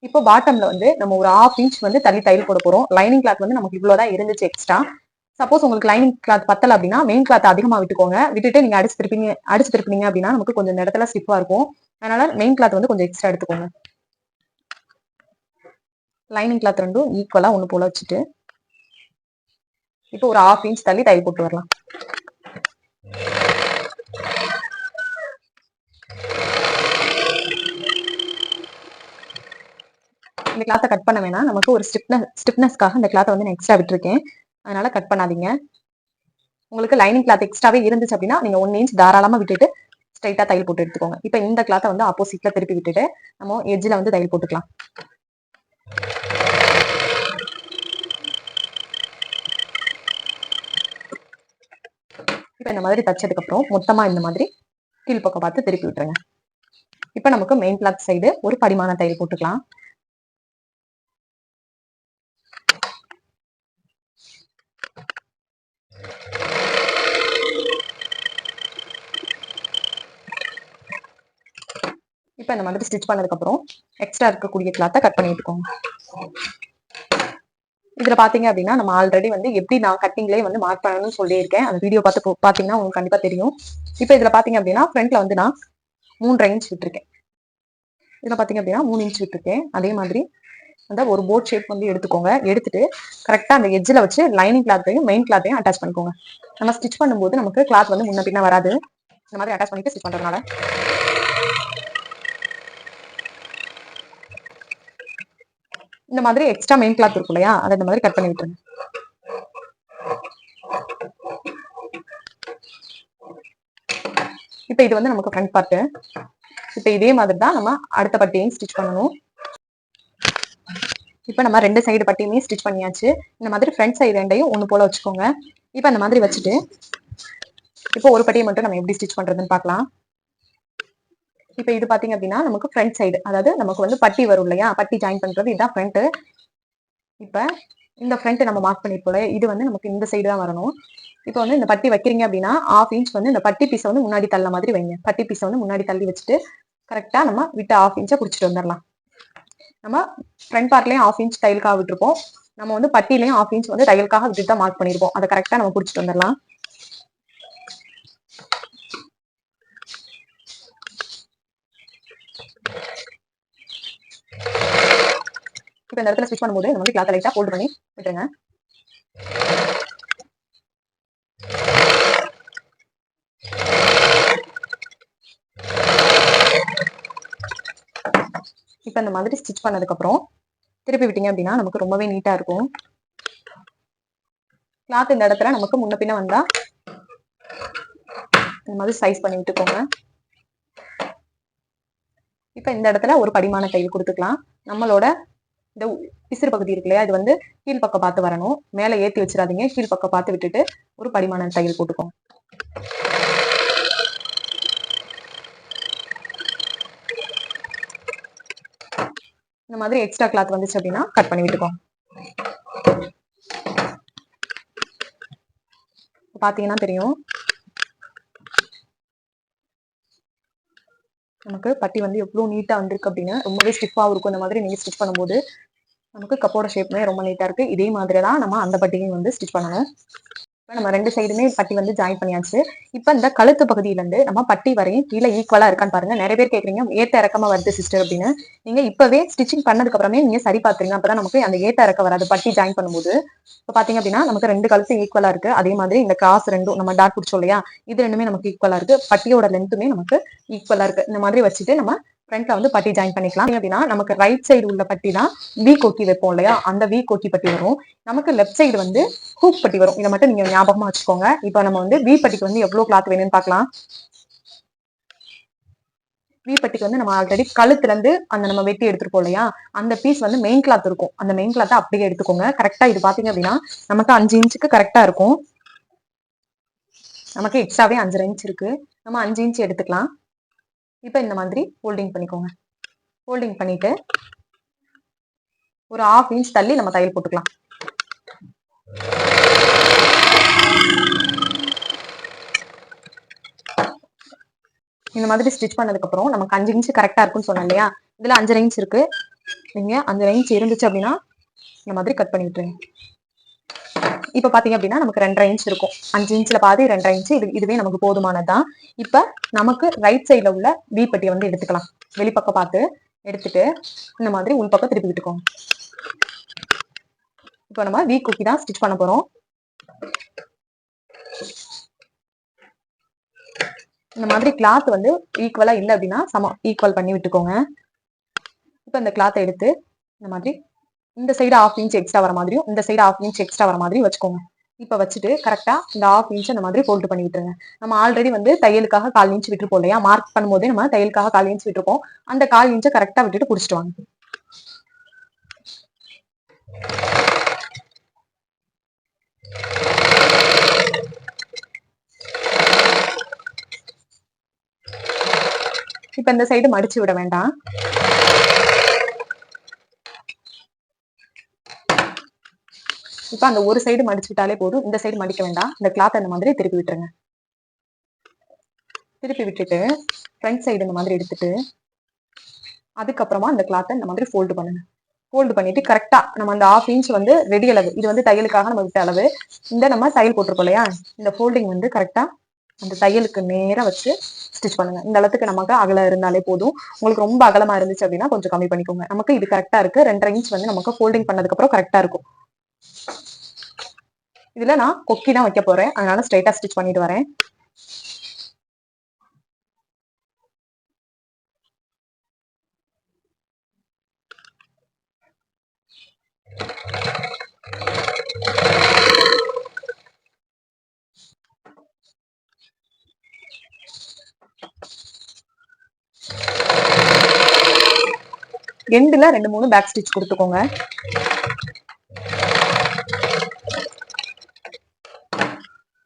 இப்போ பாட்டம்ல வந்து நம்ம ஒரு 1/2 இன்ச் வந்து தள்ளி தையல் போட போறோம். லைனிங் கிளாத் வந்து நமக்கு இவ்வளவுதான் இருந்துச்சு எக்ஸ்ட்ரா. சப்போஸ் உங்களுக்கு லைனிங் கிளாத் பத்தல அப்படின்னா மெயின் கிளாத் அதிகமா விட்டுக்கோங்க. விட்டுட்டு நீங்க அடிச்சு திருப்பினீங்க அப்படின்னா நமக்கு கொஞ்சம் இந்த இடத்துல ஸ்டிஃபா இருக்கும். அதனால மெயின் கிளாத் வந்து கொஞ்சம் எக்ஸ்ட்ரா எடுத்துக்கோங்க. லைனிங் கிளாத் ரெண்டும் ஈக்குவலா ஒண்ணு போல வச்சுட்டு இப்போ ஒரு 1/2 இன்ச் தள்ளி தையல் போட்டு வரலாம். இந்த கிளாத்தை கட் பண்ண வேணாம். நமக்கு ஒரு ஸ்டிப்னஸ்க்காக இந்த கிளாத்தை வந்து நான் எக்ஸ்ட்ரா விட்டுருக்கேன். அதனால கட் பண்ணாதீங்க. உங்களுக்கு லைனிங் கிளாத் எக்ஸ்ட்ராவே இருந்துச்சு அப்படின்னா நீங்க 1 இன்ச் தாராளமா விட்டுட்டு ஸ்ட்ரைட்டா தையல் போட்டு எடுத்துக்கோங்க. இப்போ இந்த கிளாத்தை வந்து ஆப்போசிட்ல திருப்பி விட்டுட்டு நம்ம எட்ஜ்ல வந்து தையல் போட்டுக்கலாம். இப்போ இந்த மாதிரி தச்சதுக்கு அப்புறம் மொத்தமா இந்த மாதிரி கீழ்பக்கம் பார்த்து திருப்பி விட்டுருங்க. இப்போ நமக்கு மெயின் கிளாத் சைடு ஒரு படிமான தையல் போட்டுக்கலாம். இப்போ இந்த மாதிரி ஸ்டிச் பண்ணதுக்கு அப்புறம் எக்ஸ்ட்ரா இருக்கக்கூடிய கிளாத்தை கட் பண்ணி விட்டுக்கோங்க. இதுல பாத்தீங்க அப்படின்னா நம்ம ஆல்ரெடி வந்து எப்படி நான் கட்டிங்லேயே வந்து மார்க் பண்ணணும்னு சொல்லியிருக்கேன். அந்த வீடியோ பார்த்து பாத்தீங்கன்னா உங்களுக்கு கண்டிப்பா தெரியும். இப்போ இதுல பாத்தீங்க அப்படின்னா ஃப்ரண்ட்ல வந்து நான் 3 இன்ச் விட்டுருக்கேன். இதுல பாத்தீங்க அப்படின்னா 3 இன்ச் விட்டுருக்கேன். அதே மாதிரி அந்த ஒரு போட் ஷேப் வந்து எடுத்துக்கோங்க. எடுத்துட்டு கரெக்டா அந்த எட்ஜ்ல வச்சு லைனிங் கிளாத்தையும் மெயின் கிளாத்தையும் அட்டாச் பண்ணிக்கோங்க. நம்ம ஸ்டிச் பண்ணும்போது நமக்கு கிளாத் வந்து முன்ன பின்ன வராது. இந்த மாதிரி அட்டாச் பண்ணிட்டு ஸ்டிச் பண்றதுனால இந்த மாதிரி எக்ஸ்ட்ரா மெயின் கிளாத் இருக்கும் இல்லையா, அதை இந்த மாதிரி கட் பண்ணி விட்டுருங்க. இப்போ இது வந்து நமக்கு ஃப்ரண்ட் பார்ட். இப்போ இதே மாதிரி தான் நம்ம அடுத்த பட்டியையும் ஸ்டிச் பண்ணணும். இப்போ நம்ம 2 சைடு பட்டியுமே ஸ்டிச் பண்ணியாச்சு. இந்த மாதிரி ஃப்ரண்ட் சைடு ரெண்டையும் ஒன்று போல வச்சுக்கோங்க. இப்போ அந்த மாதிரி வச்சுட்டு இப்போ ஒரு பட்டியை மட்டும் நம்ம எப்படி ஸ்டிச் பண்றதுன்னு பார்க்கலாம். இப்போ இது பாத்தீங்க அப்படின்னா நமக்கு ஃப்ரண்ட் சைடு, அதாவது நமக்கு வந்து பட்டி வரும் இல்லையா, பட்டி ஜாயின் பண்றது இதுதான் ஃப்ரண்ட். இப்போ இந்த ஃப்ரண்ட் நம்ம மார்க் பண்ணிருப்போம், இது வந்து நமக்கு இந்த சைடு தான் வரணும். இப்போ வந்து இந்த பட்டி வைக்கிறீங்க அப்படின்னா 1/2 இன்ச் வந்து இந்த பட்டி பீஸை வந்து முன்னாடி தள்ள மாதிரி வைங்க. பட்டி பீஸை வந்து முன்னாடி தள்ளி வச்சுட்டு கரெக்டா நம்ம விட்டு 1/2 இன்ச்சை பிடிச்சிட்டு வந்துடலாம். நம்ம ஃப்ரண்ட் பார்ட்லயும் 1/2 இன்ச் தையலுக்காக விட்டுருப்போம். நம்ம வந்து பட்டிலையும் 1/2 இன்ச் வந்து தையலுக்காக விட்டுட்டு தான் மார்க் பண்ணிருப்போம். அதை கரெக்டா நம்ம பிடிச்சிட்டு வந்துடலாம். இப்போ இந்த இடத்துல ஸ்டிச் பண்ணும்போது இந்த மாதிரி கிளாத் லைட்டா ஃபோல்ட் பண்ணி விட்டுருங்க. இப்போ இந்த மாதிரி ஸ்டிச் பண்ணதுக்கு அப்புறம் திருப்பி விட்டீங்க அப்படின்னா நமக்கு ரொம்பவே நீட்டா இருக்கும். கிளாத் இந்த இடத்துல நமக்கு முன்ன பின்ன வந்தா இந்த மாதிரி சைஸ் பண்ணி விட்டுக்கோங்க. இப்போ இந்த இடத்துல ஒரு படிமான தையல் கொடுத்துக்கலாம். நம்மளோட இந்த பிசிறு பகுதி இருக்கு இல்லையா, இது வந்து கீழ்பக்கம் பார்த்து வரணும். மேல ஏத்தி வச்சிடாதீங்க, கீழ்பக்கம் பார்த்து விட்டுட்டு ஒரு படிமான தையல் போட்டுக்கோங்க. இந்த மாதிரி எக்ஸ்ட்ரா கிளாத் வந்துச்சு அப்படின்னா கட் பண்ணி விட்டுக்கோங்க. பாத்தீங்கன்னா தெரியும் நமக்கு பட்டி வந்து எவ்வளவு நீட்டா வந்திருக்கு அப்படின்னு. ரொம்பவே ஸ்டிஃபாவும் இருக்கும் இந்த மாதிரி நீங்க ஸ்டிச் பண்ணும்போது. நமக்கு கப்போட ஷேப்மே ரொம்ப நீட்டா இருக்கு. இதே மாதிரி தான் நம்ம அந்த பட்டியும் வந்து ஸ்டிச் பண்ணணும். இப்ப நம்ம 2 சைடுமே பட்டி வந்து ஜாயின் பண்ணியாச்சு. இப்ப இந்த கழுத்து பகுதியில இருந்து நம்ம பட்டி வரையும் கீழே ஈக்குவலா இருக்கான்னு பாருங்க. நிறைய பேர் கேக்குறீங்க ஏத்த இறக்கமா வருது சிஸ்டர் அப்படின்னு. நீங்க இப்பவே ஸ்டிச்சிங் பண்ணதுக்கு அப்புறமே நீங்க சரி பாத்துருங்க. அப்பதான் நமக்கு அந்த ஏத்த இறக்கம் வராது பட்டி ஜாயின் பண்ணும்போது. இப்ப பாத்தீங்க அப்படின்னா நமக்கு 2 கழுத்து ஈக்குவலா இருக்கு. அதே மாதிரி இந்த கிராஸ் ரெண்டும் நம்ம டாட் பிடிச்சோம் இல்லையா, இது ரெண்டுமே நமக்கு ஈக்குவலா இருக்கு. பட்டியோட லென்த்துமே நமக்கு ஈக்குவலா இருக்கு. இந்த மாதிரி வச்சுட்டு நம்ம ஃப்ரண்ட்ல வந்து பட்டி ஜாயின் பண்ணிக்கலாம். அப்படின்னா நமக்கு ரைட் சைடு உள்ள பட்டி தான் வி கொக்கி வைப்போம் இல்லையா, அந்த வி கொக்கி பட்டி வரும். நமக்கு லெஃப்ட் சைடு வந்து ஹூக் பட்டி வரும். இதை மட்டும் நீங்க ஞாபகமா வச்சுக்கோங்க. இப்போ நம்ம வந்து வி பட்டிக்கு வந்து எவ்வளவு கிளாத் வேணும்னு பார்க்கலாம். வி பட்டிக்கு வந்து நம்ம ஆல்ரெடி கழுத்துல இருந்து அந்த நம்ம வெட்டி எடுத்துருப்போம் இல்லையா, அந்த பீஸ் வந்து மெயின் கிளாத் இருக்கும். அந்த மெயின் கிளாத்தை அப்படியே எடுத்துக்கோங்க. கரெக்டா இது பாத்தீங்க அப்படின்னா நமக்கு 5 இன்ச்சுக்கு கரெக்டா இருக்கும். நமக்கு எக்ஸ்ட்ராவே 5 இன்ச் இருக்கு. நம்ம 5 இன்ச் எடுத்துக்கலாம். இப்போ இந்த மாதிரி ஃபோல்டிங் பண்ணிக்கோங்க. ஃபோல்டிங் பண்ணிட்டு ஒரு 1/2 இன்ச் தள்ளி நம்ம தையல் போட்டுக்கலாம். இந்த மாதிரி ஸ்டிச் பண்ணதுக்கு அப்புறம் நமக்கு 5 இன்ச் கரெக்டா இருக்குன்னு சொன்னேன் இல்லையா, இதுல 5 இன்ச் இருக்கு. நீங்க 5 இன்ச் இருந்துச்சு அப்படின்னா இந்த மாதிரி கட் பண்ணி விட்டுருங்க. இப்ப பாத்தீங்க அப்படின்னா நமக்கு 2.5 இன்ச் இருக்கும். 5 இன்ச்ல பாதி 2.5 இன்ச். இதுவே நமக்கு போதுமானதுதான். இப்ப நமக்கு ரைட் சைட்ல உள்ள வி பட்டியை வந்து எடுத்துக்கலாம். வெளிப்பக்கம் பார்த்து எடுத்துட்டு இந்த மாதிரி உள் பக்கம் திருப்பி விட்டுக்கோங்க. இப்போ நம்ம வி கொக்கி தான் ஸ்டிச் பண்ண போறோம். இந்த மாதிரி கிளாத் வந்து ஈக்குவலா இல்லை அப்படின்னா ஈக்குவல் பண்ணி விட்டுக்கோங்க. இப்ப இந்த கிளாத்தை எடுத்து இந்த மாதிரி இந்த சைடு 1/2 இன்ச் எக்ஸ்ட்ரா வர மாதிரியும் இந்த சைடு 1/2 இன்ச் எக்ஸ்ட்ரா வர மாதிரி வச்சுக்கோங்க. இப்ப வச்சுட்டு கரெக்டா இந்த 1/2 இன்ச் அந்த மாதிரி ஃபோல்ட் பண்ணி விட்டுருங்க. நம்ம ஆல்ரெடி வந்து தையலுக்காக 1/4 இன்ச் விட்டுருப்போம் இல்லையா, மார்க் பண்ணும்போதே நம்ம தையலுக்காக 1/4 இன்ச் விட்டுருப்போம். அந்த 1/4 இன்ச்சை கரெக்டா விட்டுட்டு புடிச்சிட்டு வாங்க. இப்ப இந்த சைடு மடிச்சு விட வேண்டாம். இப்ப அந்த ஒரு சைடு மடிச்சுட்டாலே போதும். இந்த சைடு மடிக்க வேண்டாம். இந்த கிளாத் அந்த மாதிரி திருப்பி விட்டுருங்க. திருப்பி விட்டுட்டு ஃப்ரண்ட் சைடு இந்த மாதிரி எடுத்துட்டு அதுக்கப்புறமா இந்த கிளாத்தை இந்த மாதிரி ஃபோல்டு பண்ணுங்க. ஃபோல்டு பண்ணிட்டு கரெக்டா நம்ம அந்த 1/2 இன்ச் வந்து ரெடி அளவு, இது வந்து தையலுக்காக நம்ம விட்ட அளவு. இந்த நம்ம தையல் போட்டிருக்கோம் இல்லையா, இந்த ஃபோல்டிங் வந்து கரெக்டா அந்த தையலுக்கு நேரா வச்சு ஸ்டிச் பண்ணுங்க. இந்த அளவுக்கு நமக்கு அகலம் இருந்தாலே போதும். உங்களுக்கு ரொம்ப அகலமா இருந்துச்சு அப்படின்னா கொஞ்சம் கம்மி பண்ணிக்கோங்க. நமக்கு இது கரெக்டா இருக்கு. 2.5 இன்ச் வந்து நமக்கு ஃபோல்டிங் பண்ணதுக்கு அப்புறம் கரெக்டா இருக்கும். இதுல நான் கொக்கி தான் வைக்க போறேன், அதனால ஸ்ட்ரைட்டா ஸ்டிச் பண்ணிட்டு வரேன். எண்டுல 2-3 பேக் ஸ்டிச் கொடுத்துக்கோங்க.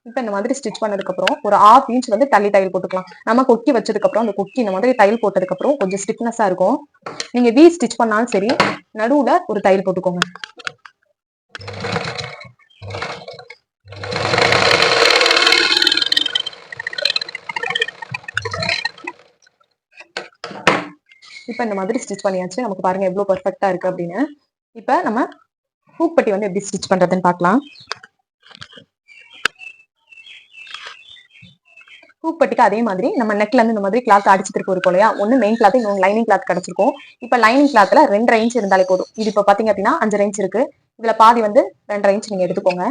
இப்ப இந்த மாதிரி ஸ்டிச் பண்ணதுக்கு அப்புறம் ஒரு 1/2 இன்ச் வந்து தள்ளி தையல் போட்டுக்கலாம். நம்ம கொக்கி வச்சதுக்கு அப்புறம் அந்த கொக்கி இந்த மாதிரி தையல் போட்டதுக்கு அப்புறம் கொஞ்சம் ஸ்டிஃப்னஸா இருக்கும். நீங்க வி ஸ்டிச் பண்ணாலும் சரி, நடுவுல ஒரு தையல் போட்டுக்கோங்க. இப்ப இந்த மாதிரி ஸ்டிச் பண்ணியாச்சு. நமக்கு பாருங்க எவ்வளவு பெர்ஃபெக்ட்டா இருக்கு அப்படின்னு. இப்ப நம்ம ஹூக் பட்டி வந்து எப்படி ஸ்டிச் பண்றதுன்னு பார்க்கலாம். ஹூக் பட்டிக்கு அதே மாதிரி நம்ம நெக்ல இருந்து இந்த மாதிரி கிளாத் அடிச்சு திருப்பி இருக்கும் இல்லையா, ஒன்னு மெயின் கிளாத் இன்னொன்று லைனிங் கிளாத் கிடைச்சிருக்கும். இப்ப லைனிங் கிளாத்ல 2.5 இன்ச் இருந்தாலே போதும். இது இப்ப பாத்தீங்க அப்படின்னா 5.5 இன்ச் இருக்கு. இதுல பாதி வந்து 2.5 இன்ச் நீங்க எடுத்துக்கோங்க.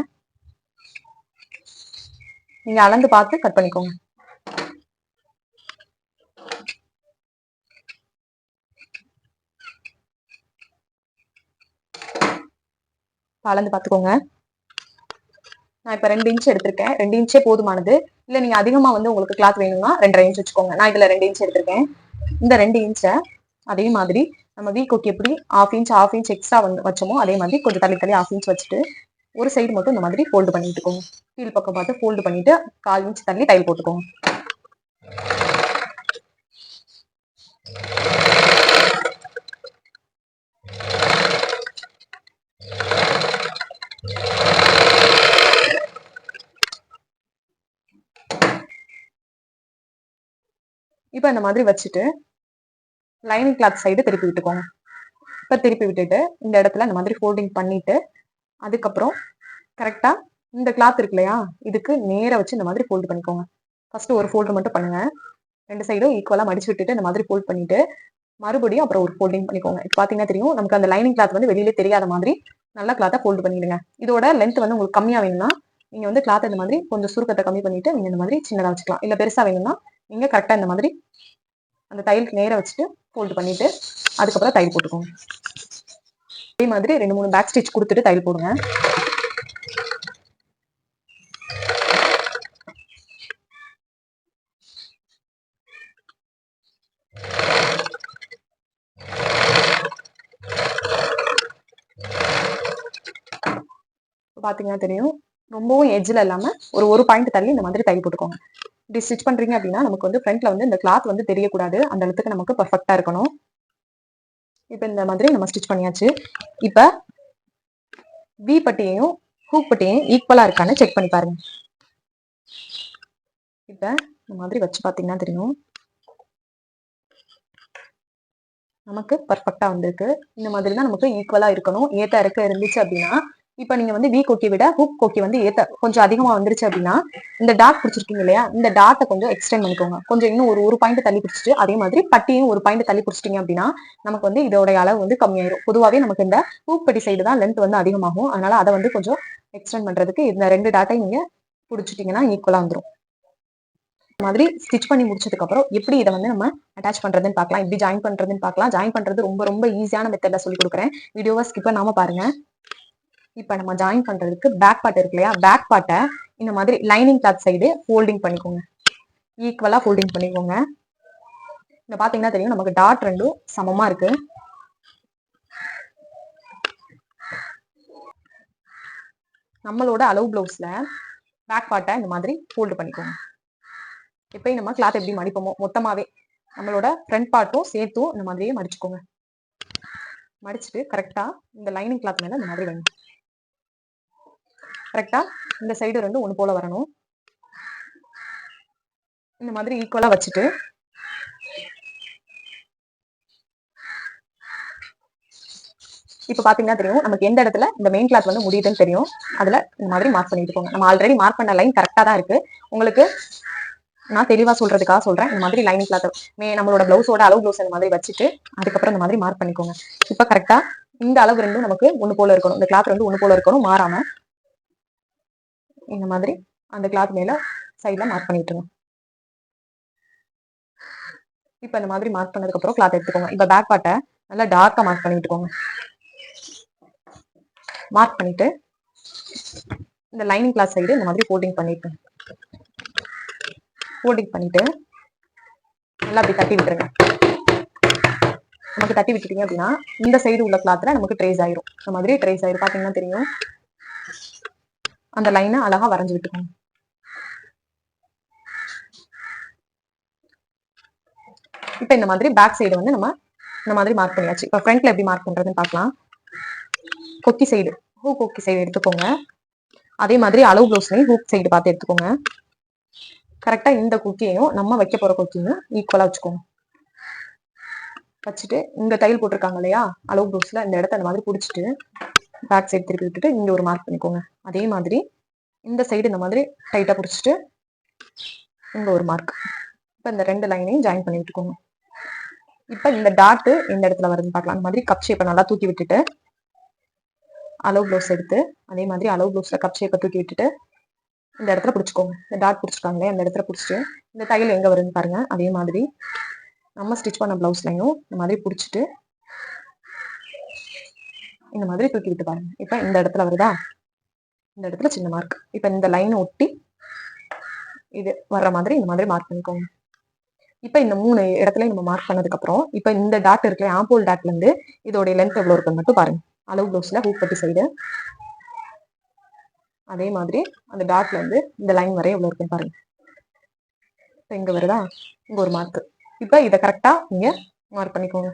நீங்க அளந்து பார்த்து கட் பண்ணிக்கோங்க. அளந்து பார்த்துக்கோங்க. நான் இப்ப 2 இன்ச் எடுத்திருக்கேன். 2 இன்ச்சே போதுமானது. இல்ல நீங்க அதிகமா வந்து உங்களுக்கு கிளாத் வேணும்னா 2.5 இன்ச் வச்சுக்கோங்க. நான் இதுல 2 இன்ச் எடுத்திருக்கேன். இந்த 2 இன்ச்சை அதே மாதிரி நம்ம வி கொக்கி எப்படி 1/2 இன்ச் எக்ஸ்ட்ரா வந்து வச்சோமோ அதே மாதிரி கொஞ்சம் தள்ளி தள்ளி 1/2 இன்ச் வச்சுட்டு ஒரு சைடு மட்டும் இந்த மாதிரி ஃபோல்டு பண்ணிட்டுக்கோங்க. கீழ் பக்கம் பார்த்து ஃபோல்டு பண்ணிட்டு 1/4 இன்ச் தள்ளி தையல் போட்டுக்கோங்க. இப்ப இந்த மாதிரி வச்சுட்டு லைனிங் கிளாத் சைடு திருப்பி விட்டுக்கோங்க. இப்ப திருப்பி விட்டுட்டு இந்த இடத்துல இந்த மாதிரி ஃபோல்டிங் பண்ணிட்டு அதுக்கப்புறம் கரெக்டா இந்த கிளாத் இருக்கு இல்லையா, இதுக்கு நேரா வச்சு இந்த மாதிரி ஃபோல்டு பண்ணிக்கோங்க. ஃபர்ஸ்ட் ஒரு ஃபோல்டு மட்டும் பண்ணுங்க. 2 சைடும் ஈக்குவலா மடிச்சு விட்டுட்டு இந்த மாதிரி ஃபோல்ட் பண்ணிட்டு மறுபடியும் அப்புறம் ஒரு ஃபோல்டிங் பண்ணிக்கோங்க. இப்போ பாத்தீங்கன்னா தெரியும், நமக்கு அந்த லைனிங் கிளாத் வந்து வெளியில தெரியாத மாதிரி நல்லா கிளாத்தை ஃபோல்டு பண்ணிடுங்க. இதோட லென்த் வந்து உங்களுக்கு கம்மியா வேணும்னா நீங்க வந்து கிளாத் இந்த மாதிரி கொஞ்சம் சுருக்கத்தை கம்மி பண்ணிட்டு நீங்க இந்த மாதிரி சின்னதா வச்சுக்கலாம். இல்ல பெருசா வேணும்னா நீங்க கரெக்டா இந்த மாதிரி அந்த தையலுக்கு நேரா வச்சுட்டு ஃபோல்டு பண்ணிட்டு அதுக்கப்புறம் தையல் போட்டுக்கோங்க. அதே மாதிரி 2-3 பேக் ஸ்டிச் கொடுத்துட்டு தையல் போடுங்க. பாத்தீங்கன்னா தெரியும், ரொம்பவும் எட்ஜ்ல இல்லாம ஒரு பாயிண்ட் தள்ளி இந்த மாதிரி தையல் போட்டுக்கோங்க. இப்படி ஸ்டிச் பண்றீங்க அப்படின்னா நமக்கு வந்து ஃப்ரண்ட்ல வந்து இந்த கிளாத் வந்து தெரியக்கூடாது. அந்த இடத்துக்கு நமக்கு பர்ஃபெக்டா இருக்கணும். இப்ப இந்த மாதிரி நம்ம ஸ்டிச் பண்ணியாச்சு. இப்ப வி பட்டியையும் ஹூக் பட்டியையும் ஈக்குவலா இருக்கான்னு செக் பண்ணி பாருங்க. இப்ப இந்த மாதிரி வச்சு பாத்தீங்கன்னா தெரியும், நமக்கு பர்ஃபெக்டா வந்திருக்கு. இந்த மாதிரி தான் நமக்கு ஈக்குவலா இருக்கணும். ஏத்த இறக்க இருந்துச்சு அப்படின்னா, இப்ப நீங்க வந்து வி கொக்கி விட ஹூக் கொக்கி வந்து ஏத்த கொஞ்சம் அதிகமா வந்துருச்சு அப்படின்னா, இந்த டாட் பிடிச்சிருக்கீங்க இல்லையா, இந்த டாட்டை கொஞ்சம் எக்ஸ்டெண்ட் பண்ணிக்கோங்க. கொஞ்சம் இன்னும் ஒரு பாயிண்ட் தள்ளி பிடிச்சிட்டு அதே மாதிரி பட்டியும் ஒரு பாயிண்ட் தள்ளி பிடிச்சிட்டீங்க அப்படின்னா நமக்கு வந்து இதோட அளவு வந்து கம்மியாயிரும். பொதுவாவே நமக்கு இந்த ஹூக் பட்டி சைடு தான் லென்த் வந்து அதிகமாகும். அதனால அதை வந்து கொஞ்சம் எக்ஸ்டெண்ட் பண்றதுக்கு இந்த 2 டாட்டையும் நீங்க பிடிச்சிட்டீங்கன்னா ஈக்குவலா வந்துடும். மாதிரி ஸ்டிச் பண்ணி முடிச்சதுக்கு அப்புறம் எப்படி இதை வந்து நம்ம அட்டாச் பண்றதுன்னு பார்க்கலாம், எப்படி ஜாயின் பண்றதுன்னு பார்க்கலாம். ஜாயின் பண்றது ரொம்ப ரொம்ப ஈஸியான மெத்தட்ல சொல்லி கொடுக்குறேன். வீடியோவை ஸ்கிப் பண்ணாம பாருங்க. இப்ப நம்ம ஜாயின் பண்றதுக்கு பேக் பார்ட் இருக்கு இல்லையா, பேக் பார்ட்டை இந்த மாதிரி லைனிங் கிளாத் சைடு ஃபோல்டிங் பண்ணிக்கோங்க. ஈக்குவலா ஃபோல்டிங் பண்ணிக்கோங்க. இந்த பாத்தீங்கன்னா தெரியும், நமக்கு டாட் ரெண்டும் சமமா இருக்கு. நம்மளோட அளவு பிளவுஸ்ல பேக் பார்ட்டை இந்த மாதிரி ஃபோல்டு பண்ணிக்கோங்க. இப்பயும் நம்ம கிளாத் எப்படி மடிப்போமோ மொத்தமாவே நம்மளோட ஃப்ரண்ட் பார்ட்டும் சேர்த்தும் இந்த மாதிரியே மடிச்சுக்கோங்க. மடிச்சுட்டு கரெக்டா இந்த லைனிங் கிளாத் மேல இந்த மாதிரி வேணும். கரெக்டா இந்த சைடு ரெண்டும் ஒண்ணு போல வரணும். இந்த மாதிரி ஈக்குவலா வச்சுட்டு இப்ப பாத்தீங்கன்னா தெரியும், நமக்கு எந்த இடத்துல இந்த மெயின் கிளாத் வந்து முடியுதுன்னு தெரியும். அதுல இந்த மாதிரி மார்க் பண்ணிட்டு போங்க. நம்ம ஆல்ரெடி மார்க் பண்ண லைன் கரெக்டா தான் இருக்கு. உங்களுக்கு நான் தெளிவா சொல்றதுக்காக சொல்றேன். இந்த மாதிரி லைனிங் கிளாத் நம்மளோட பிளவுஸோட அளவு பிளவுஸ் இந்த மாதிரி வச்சுட்டு அதுக்கப்புறம் இந்த மாதிரி மார்க் பண்ணிக்கோங்க. இப்ப கரெக்டா இந்த அளவு ரெண்டும் நமக்கு ஒண்ணு போல இருக்கணும். இந்த கிளாத் ரெண்டும் ஒண்ணு போல இருக்கணும், மாறாம இந்த மாதிரி அந்த கிளாத் மேல சைட்ல மார்க் பண்ணிட்டுருங்க. இப்ப இந்த மாதிரி மார்க் பண்ணதுக்கு அப்புறம் கிளாத் எடுத்துக்கோங்க. இப்ப பேக் பார்ட்டை நல்லா டார்க்கா மார்க் பண்ணிட்டுக்கோங்க. மார்க் பண்ணிட்டு இந்த லைனிங் கிளாத் சைடு இந்த மாதிரி ஃபோல்டிங் பண்ணிட்டு நல்லா அப்படி தட்டி விட்டுருங்க. நமக்கு தட்டி விட்டுட்டீங்க அப்படின்னா இந்த சைடு உள்ள கிளாத்ல நமக்கு ட்ரேஸ் ஆயிரும். இந்த மாதிரி ட்ரேஸ் ஆயிரும். பாத்தீங்கன்னா தெரியும், அந்த லைனை அழகா வரைஞ்சு விட்டுக்கோங்க. இப்ப இந்த மாதிரி பேக் சைடு வந்து நம்ம இந்த மாதிரி மார்க் பண்ணியாச்சு. இப்ப ஃப்ரண்ட்ல எப்படி மார்க் பண்றதுன்னு பார்க்கலாம். கொக்கி சைடு கொக்கி சைடு எடுத்துக்கோங்க. அதே மாதிரி அளவு பிளவுஸ்லையும் ஹூக் சைடு பார்த்து எடுத்துக்கோங்க. கரெக்டா இந்த கொக்கியையும் நம்ம வைக்க போற கொக்கியும் ஈக்குவலா வச்சுக்கோங்க. வச்சுட்டு இந்த தையல் போட்டிருக்காங்க இல்லையா அளவு பிளவுஸ்ல, இந்த இடத்த அந்த மாதிரி பிடிச்சிட்டு பேக் சைடு திருப்பி விட்டுட்டு இங்க ஒரு மார்க் பண்ணிக்கோங்க. அதே மாதிரி இந்த சைடு இந்த மாதிரி டைட்டா பிடிச்சிட்டு இங்க ஒரு மார்க். இப்ப இந்த 2 லைனையும் ஜாயின் பண்ணி விட்டுக்கோங்க. இப்ப இந்த டாட் இந்த இடத்துல வருதுன்னு பார்க்கலாம். அந்த மாதிரி கப் ஷேப்பை நல்லா தூக்கி விட்டுட்டு அளவு பிளவுஸ் எடுத்து அதே மாதிரி அளவு பிளவுஸ்ல கப் ஷேப்பை தூக்கி விட்டுட்டு இந்த இடத்துல பிடிச்சிக்கோங்க. இந்த டாட் பிடிச்சிருக்காங்களே அந்த இடத்துல பிடிச்சிட்டு இந்த தையல் எங்க வருதுன்னு பாருங்க. அதே மாதிரி நம்ம ஸ்டிச் பண்ண பிளவுஸ்லையும் இந்த மாதிரி பிடிச்சிட்டு இந்த மாதிரி தூக்கி விட்டு பாருங்க. இப்ப இந்த இடத்துல வருதா, இந்த இடத்துல சின்ன மார்க். இப்ப இந்த லைனை ஒட்டி இது வர்ற மாதிரி இந்த மாதிரி மார்க் பண்ணிக்கோங்க. இப்ப இந்த 3 இடத்துலயும் நம்ம மார்க் பண்ணதுக்கு அப்புறம் இப்ப இந்த டாட் இருக்கு, ஆம்போல் டாட்ல இருந்து இதோட லென்த் எவ்வளவு இருக்குன்னு மட்டும் பாருங்க. அளவு பிளவுஸ்ல ஹூக் பட்டி சைடு அதே மாதிரி அந்த டாட்ல இருந்து இந்த லைன் வரை எவ்வளவு இருக்குன்னு பாருங்க. இப்ப இங்க வருதா, இங்க ஒரு மார்க். இப்ப இதை கரெக்டா நீங்க மார்க் பண்ணிக்கோங்க.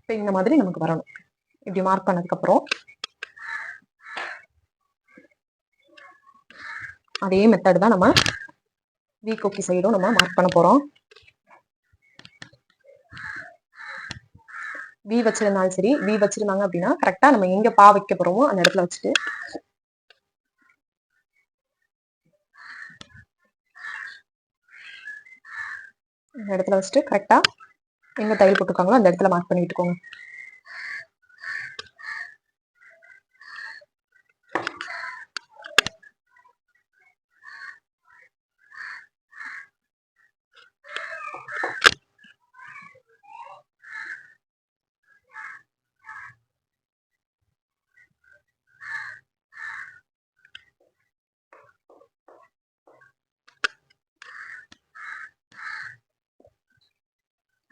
இப்ப இந்த மாதிரி நமக்கு வரணும். இப்படி மார்க் பண்ணதுக்கு அப்புறம் அதே மெத்தட் தான் நம்ம வி கொக்கி சைடும் நம்ம மார்க் பண்ண போறோம். வி வச்சிருந்தாலும் சரி, வி வச்சிருந்தாங்க அப்படின்னா கரெக்டா நம்ம எங்க பா வைக்க போறோமோ அந்த இடத்துல வச்சுட்டு இந்த இடத்துல வச்சுட்டு கரெக்டா எங்க தையல் போட்டுருக்காங்களோ அந்த இடத்துல மார்க் பண்ணி விட்டுக்கோங்க.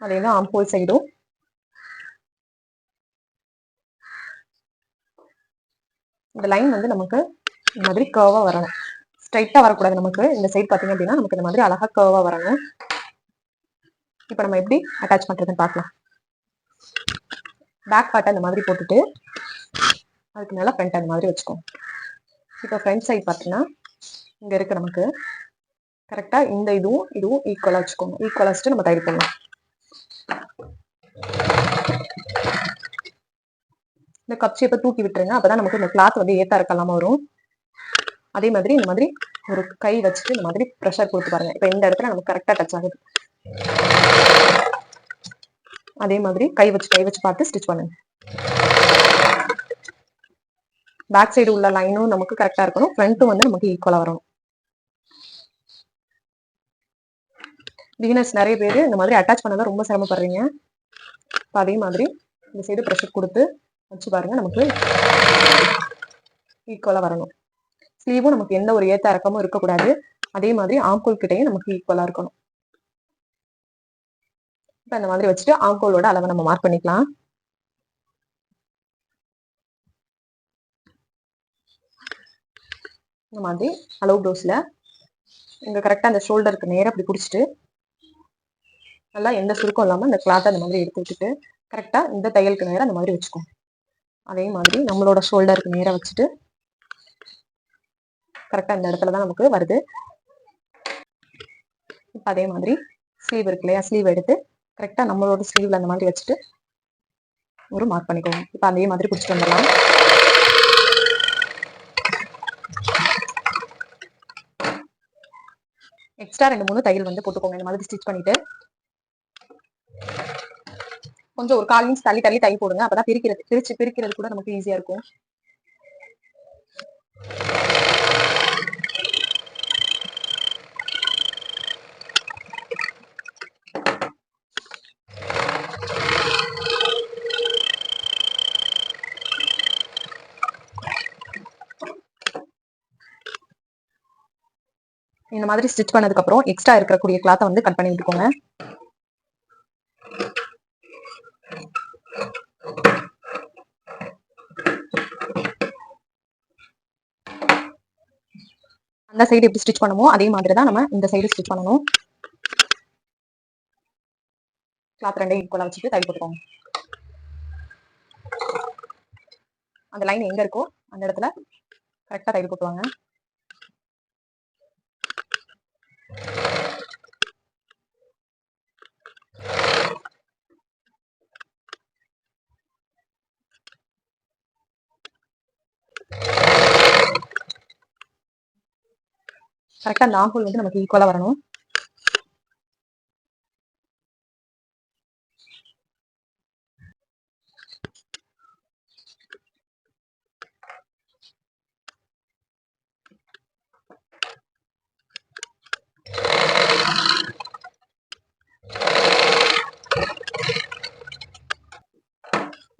அதே தான் ஆம்போல் சைடும் இந்த லைன் வந்து நமக்கு இந்த மாதிரி கர்வா வரணும். ஸ்ட்ரைட்டா வரக்கூடாது. நமக்கு இந்த சைடு பாத்தீங்க அப்படின்னா நமக்கு இந்த மாதிரி அழகா கர்வா வரணும். இப்ப நம்ம எப்படி அட்டாச் பண்றதுன்னு பார்க்கலாம். பேக் பார்ட் அந்த மாதிரி போட்டுட்டு அதுக்கு மேல ஃப்ரண்ட் அந்த மாதிரி வச்சுக்கோங்க. இப்போ ஃப்ரண்ட் சைடு பார்த்தீங்கன்னா இங்க இருக்கு நமக்கு கரெக்டா இந்த இதுவும் ஈக்குவலா வச்சுக்கோங்க. ஈக்குவலா வச்சுட்டு நம்ம தையல் போடலாம். இந்த கப் ஷேப்பை தூக்கி விட்டுருங்க. அப்பதான் நமக்கு இந்த கிளாத் வந்து ஏத்தா இருக்காம வரும். அதே மாதிரி இந்த மாதிரி ஒரு கை வச்சுட்டு இந்த மாதிரி ப்ரெஷர் கொடுத்து பாருங்க. இப்ப இந்த இடத்துல நமக்கு கரெக்டா டச் ஆகுது. அதே மாதிரி கை வச்சு பார்த்து ஸ்டிச் பண்ணுங்க. பேக் சைடு உள்ள லைனும் நமக்கு கரெக்டா இருக்கணும். ஃப்ரண்ட்டும் வந்து நமக்கு ஈக்குவலா வரணும். பிகினர்ஸ் நிறைய பேர் இந்த மாதிரி அட்டாச் பண்ணதான் ரொம்ப சிரமப்படுறீங்க. அதே மாதிரி இந்த சைடு ப்ரெஷர் கொடுத்து வச்சு பாருங்க. நமக்கு ஈக்குவலா வரணும். ஸ்லீவும் நமக்கு எந்த ஒரு ஏத்த இறக்கமும் இருக்கக்கூடாது. அதே மாதிரி ஆம்கோல் கிட்டையும் நமக்கு ஈக்குவலா இருக்கணும். இப்ப இந்த மாதிரி வச்சுட்டு ஆம்கோலோட அளவை நம்ம மார்க் பண்ணிக்கலாம். இந்த மாதிரி அளவு ப்ளவுஸ்ல இங்க கரெக்டா அந்த ஷோல்டருக்கு நேரா அப்படி பிடிச்சிட்டு நல்லா எந்த சுருக்கம் இல்லாம இந்த கிளாத் அந்த மாதிரி எடுத்து விட்டுட்டு கரெக்டா இந்த தையலுக்கு நேரம் அந்த மாதிரி வச்சுக்கோங்க. அதே மாதிரி நம்மளோட ஷோல்டருக்கு நேரா வச்சுட்டு கரெக்டா இந்த இடத்துல தான் நமக்கு வருது. இப்ப அதே மாதிரி ஸ்லீவ் இருக்கு இல்லையா, ஸ்லீவ் எடுத்து கரெக்டா நம்மளோட ஸ்லீவ்ல அந்த மாதிரி வச்சுட்டு ஒரு மார்க் பண்ணிக்கோங்க. இப்ப அதே மாதிரி பிடிச்சிட்டு வந்துடலாம். எக்ஸ்ட்ரா 2-3 தையல் வந்து போட்டுக்கோங்க. இந்த மாதிரி ஸ்டிச் பண்ணிட்டு கொஞ்சம் ஒரு 1/4 இன்ச் தள்ளி தையல் போடுங்க. அப்பதான் பிரிக்கிறது கூட நமக்கு ஈஸியா இருக்கும். இந்த மாதிரி ஸ்டிச் பண்ணதுக்கு அப்புறம் எக்ஸ்ட்ரா இருக்கக்கூடிய கிளாத்தை வந்து கட் பண்ணி விட்டுக்கோங்க. அந்த சைடு எப்படி ஸ்டிச் பண்ணுமோ அதே மாதிரி தான் நம்ம இந்த சைடு ஸ்டிச் பண்ணணும். கிளாத் ரெண்டையும் ஈக்குவலா வச்சுட்டு தையல் போட்டுக்கோங்க. அந்த லைன் எங்க இருக்கோ அந்த இடத்துல கரெக்டா தையல் போட்டுவாங்க. கரெக்டா அந்த ஆம்ஹோல் வந்து நமக்கு ஈக்குவலா வரணும்.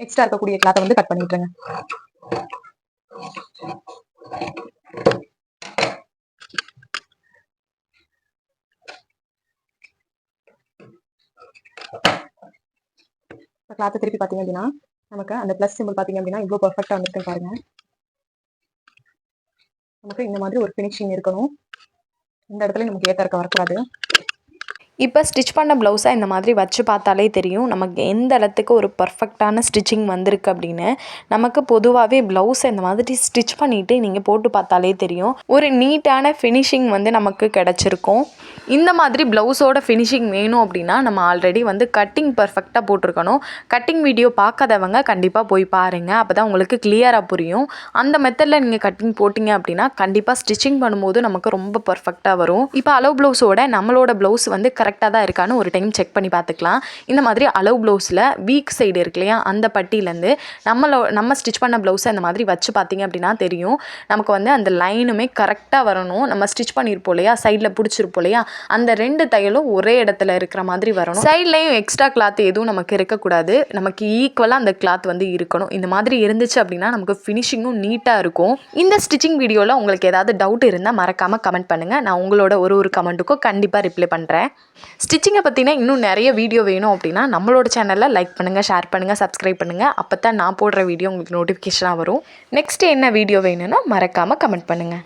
எக்ஸ்ட்ரா இருக்கக்கூடிய கிளாத்தை வந்து கட் பண்ணிட்டுருங்க. கிளாத்தை திருப்பி பாத்தீங்க அப்படின்னா நமக்கு அந்த பிளஸ் சிம்பிள் பாத்தீங்க அப்படின்னா இவ்வளவு பெர்ஃபெக்டா வந்துருக்கு பாருங்க. நமக்கு இந்த மாதிரி ஒரு பினிஷிங் இருக்கணும். இந்த இடத்துல நமக்கு ஏத்த இருக்க வரக்கூடாது. இப்போ ஸ்டிச் பண்ண ப்ளவுஸை இந்த மாதிரி வச்சு பார்த்தாலே தெரியும் நமக்கு எந்த அளத்துக்கு ஒரு பர்ஃபெக்டான ஸ்டிச்சிங் வந்திருக்கு அப்படின்னு. நமக்கு பொதுவாகவே ப்ளவுஸை இந்த மாதிரி ஸ்டிச் பண்ணிவிட்டு நீங்கள் போட்டு பார்த்தாலே தெரியும் ஒரு நீட்டான ஃபினிஷிங் வந்து நமக்கு கிடச்சிருக்கும். இந்த மாதிரி ப்ளவுஸோட ஃபினிஷிங் வேணும் அப்படின்னா நம்ம ஆல்ரெடி வந்து கட்டிங் பர்ஃபெக்டாக போட்டிருக்கணும். கட்டிங் வீடியோ பார்க்காதவங்க கண்டிப்பாக போய் பாருங்கள், அப்போ தான் உங்களுக்கு கிளியராக புரியும். அந்த மெத்தடில் நீங்கள் கட்டிங் போட்டிங்க அப்படின்னா கண்டிப்பாக ஸ்டிச்சிங் பண்ணும்போது நமக்கு ரொம்ப பர்ஃபெக்டாக வரும். இப்போ அளவு ப்ளவுஸோட நம்மளோட ப்ளவுஸ் வந்து கரெக்டாக தான் இருக்கான்னு ஒரு டைம் செக் பண்ணி பார்த்துக்கலாம். இந்த மாதிரி அளவு ப்ளவுஸில் வீக் சைடு இருக்கு இல்லையா, அந்த பட்டியிலேருந்து நம்ம ஸ்டிச் பண்ண ப்ளவுஸை இந்த மாதிரி வச்சு பார்த்தீங்க அப்படின்னா தெரியும் நமக்கு வந்து அந்த லைனுமே கரெக்டாக வரணும். நம்ம ஸ்டிச் பண்ணியிருப்போம் இல்லையா, சைடில் பிடிச்சிருப்போம் இல்லையா, அந்த 2 தையலும் ஒரே இடத்துல இருக்கிற மாதிரி வரணும். சைட்லேயும் எக்ஸ்ட்ரா கிளாத் எதுவும் நமக்கு இருக்கக்கூடாது, நமக்கு ஈக்குவலாக அந்த கிளாத் வந்து இருக்கணும். இந்த மாதிரி இருந்துச்சு அப்படின்னா நமக்கு ஃபினிஷிங்கும் நீட்டாக இருக்கும். இந்த ஸ்டிச்சிங் வீடியோவில் உங்களுக்கு ஏதாவது டவுட் இருந்தால் மறக்காமல் கமெண்ட் பண்ணுங்கள். நான் உங்களோட ஒரு கமெண்ட்டுக்கும் கண்டிப்பாக ரிப்ளை பண்ணுறேன். ஸ்டிச்சிங்கை பற்றினா இன்னும் நிறைய வீடியோ வேணும் அப்படின்னா நம்மளோட சேனலில் லைக் பண்ணுங்கள், ஷேர் பண்ணுங்கள், சப்ஸ்கிரைப் பண்ணுங்கள். அப்போ தான் நான் போடுற வீடியோ உங்களுக்கு நோட்டிஃபிகேஷனாக வரும். நெக்ஸ்ட்டு என்ன வீடியோ வேணும்னா மறக்காமல் கமெண்ட் பண்ணுங்கள்.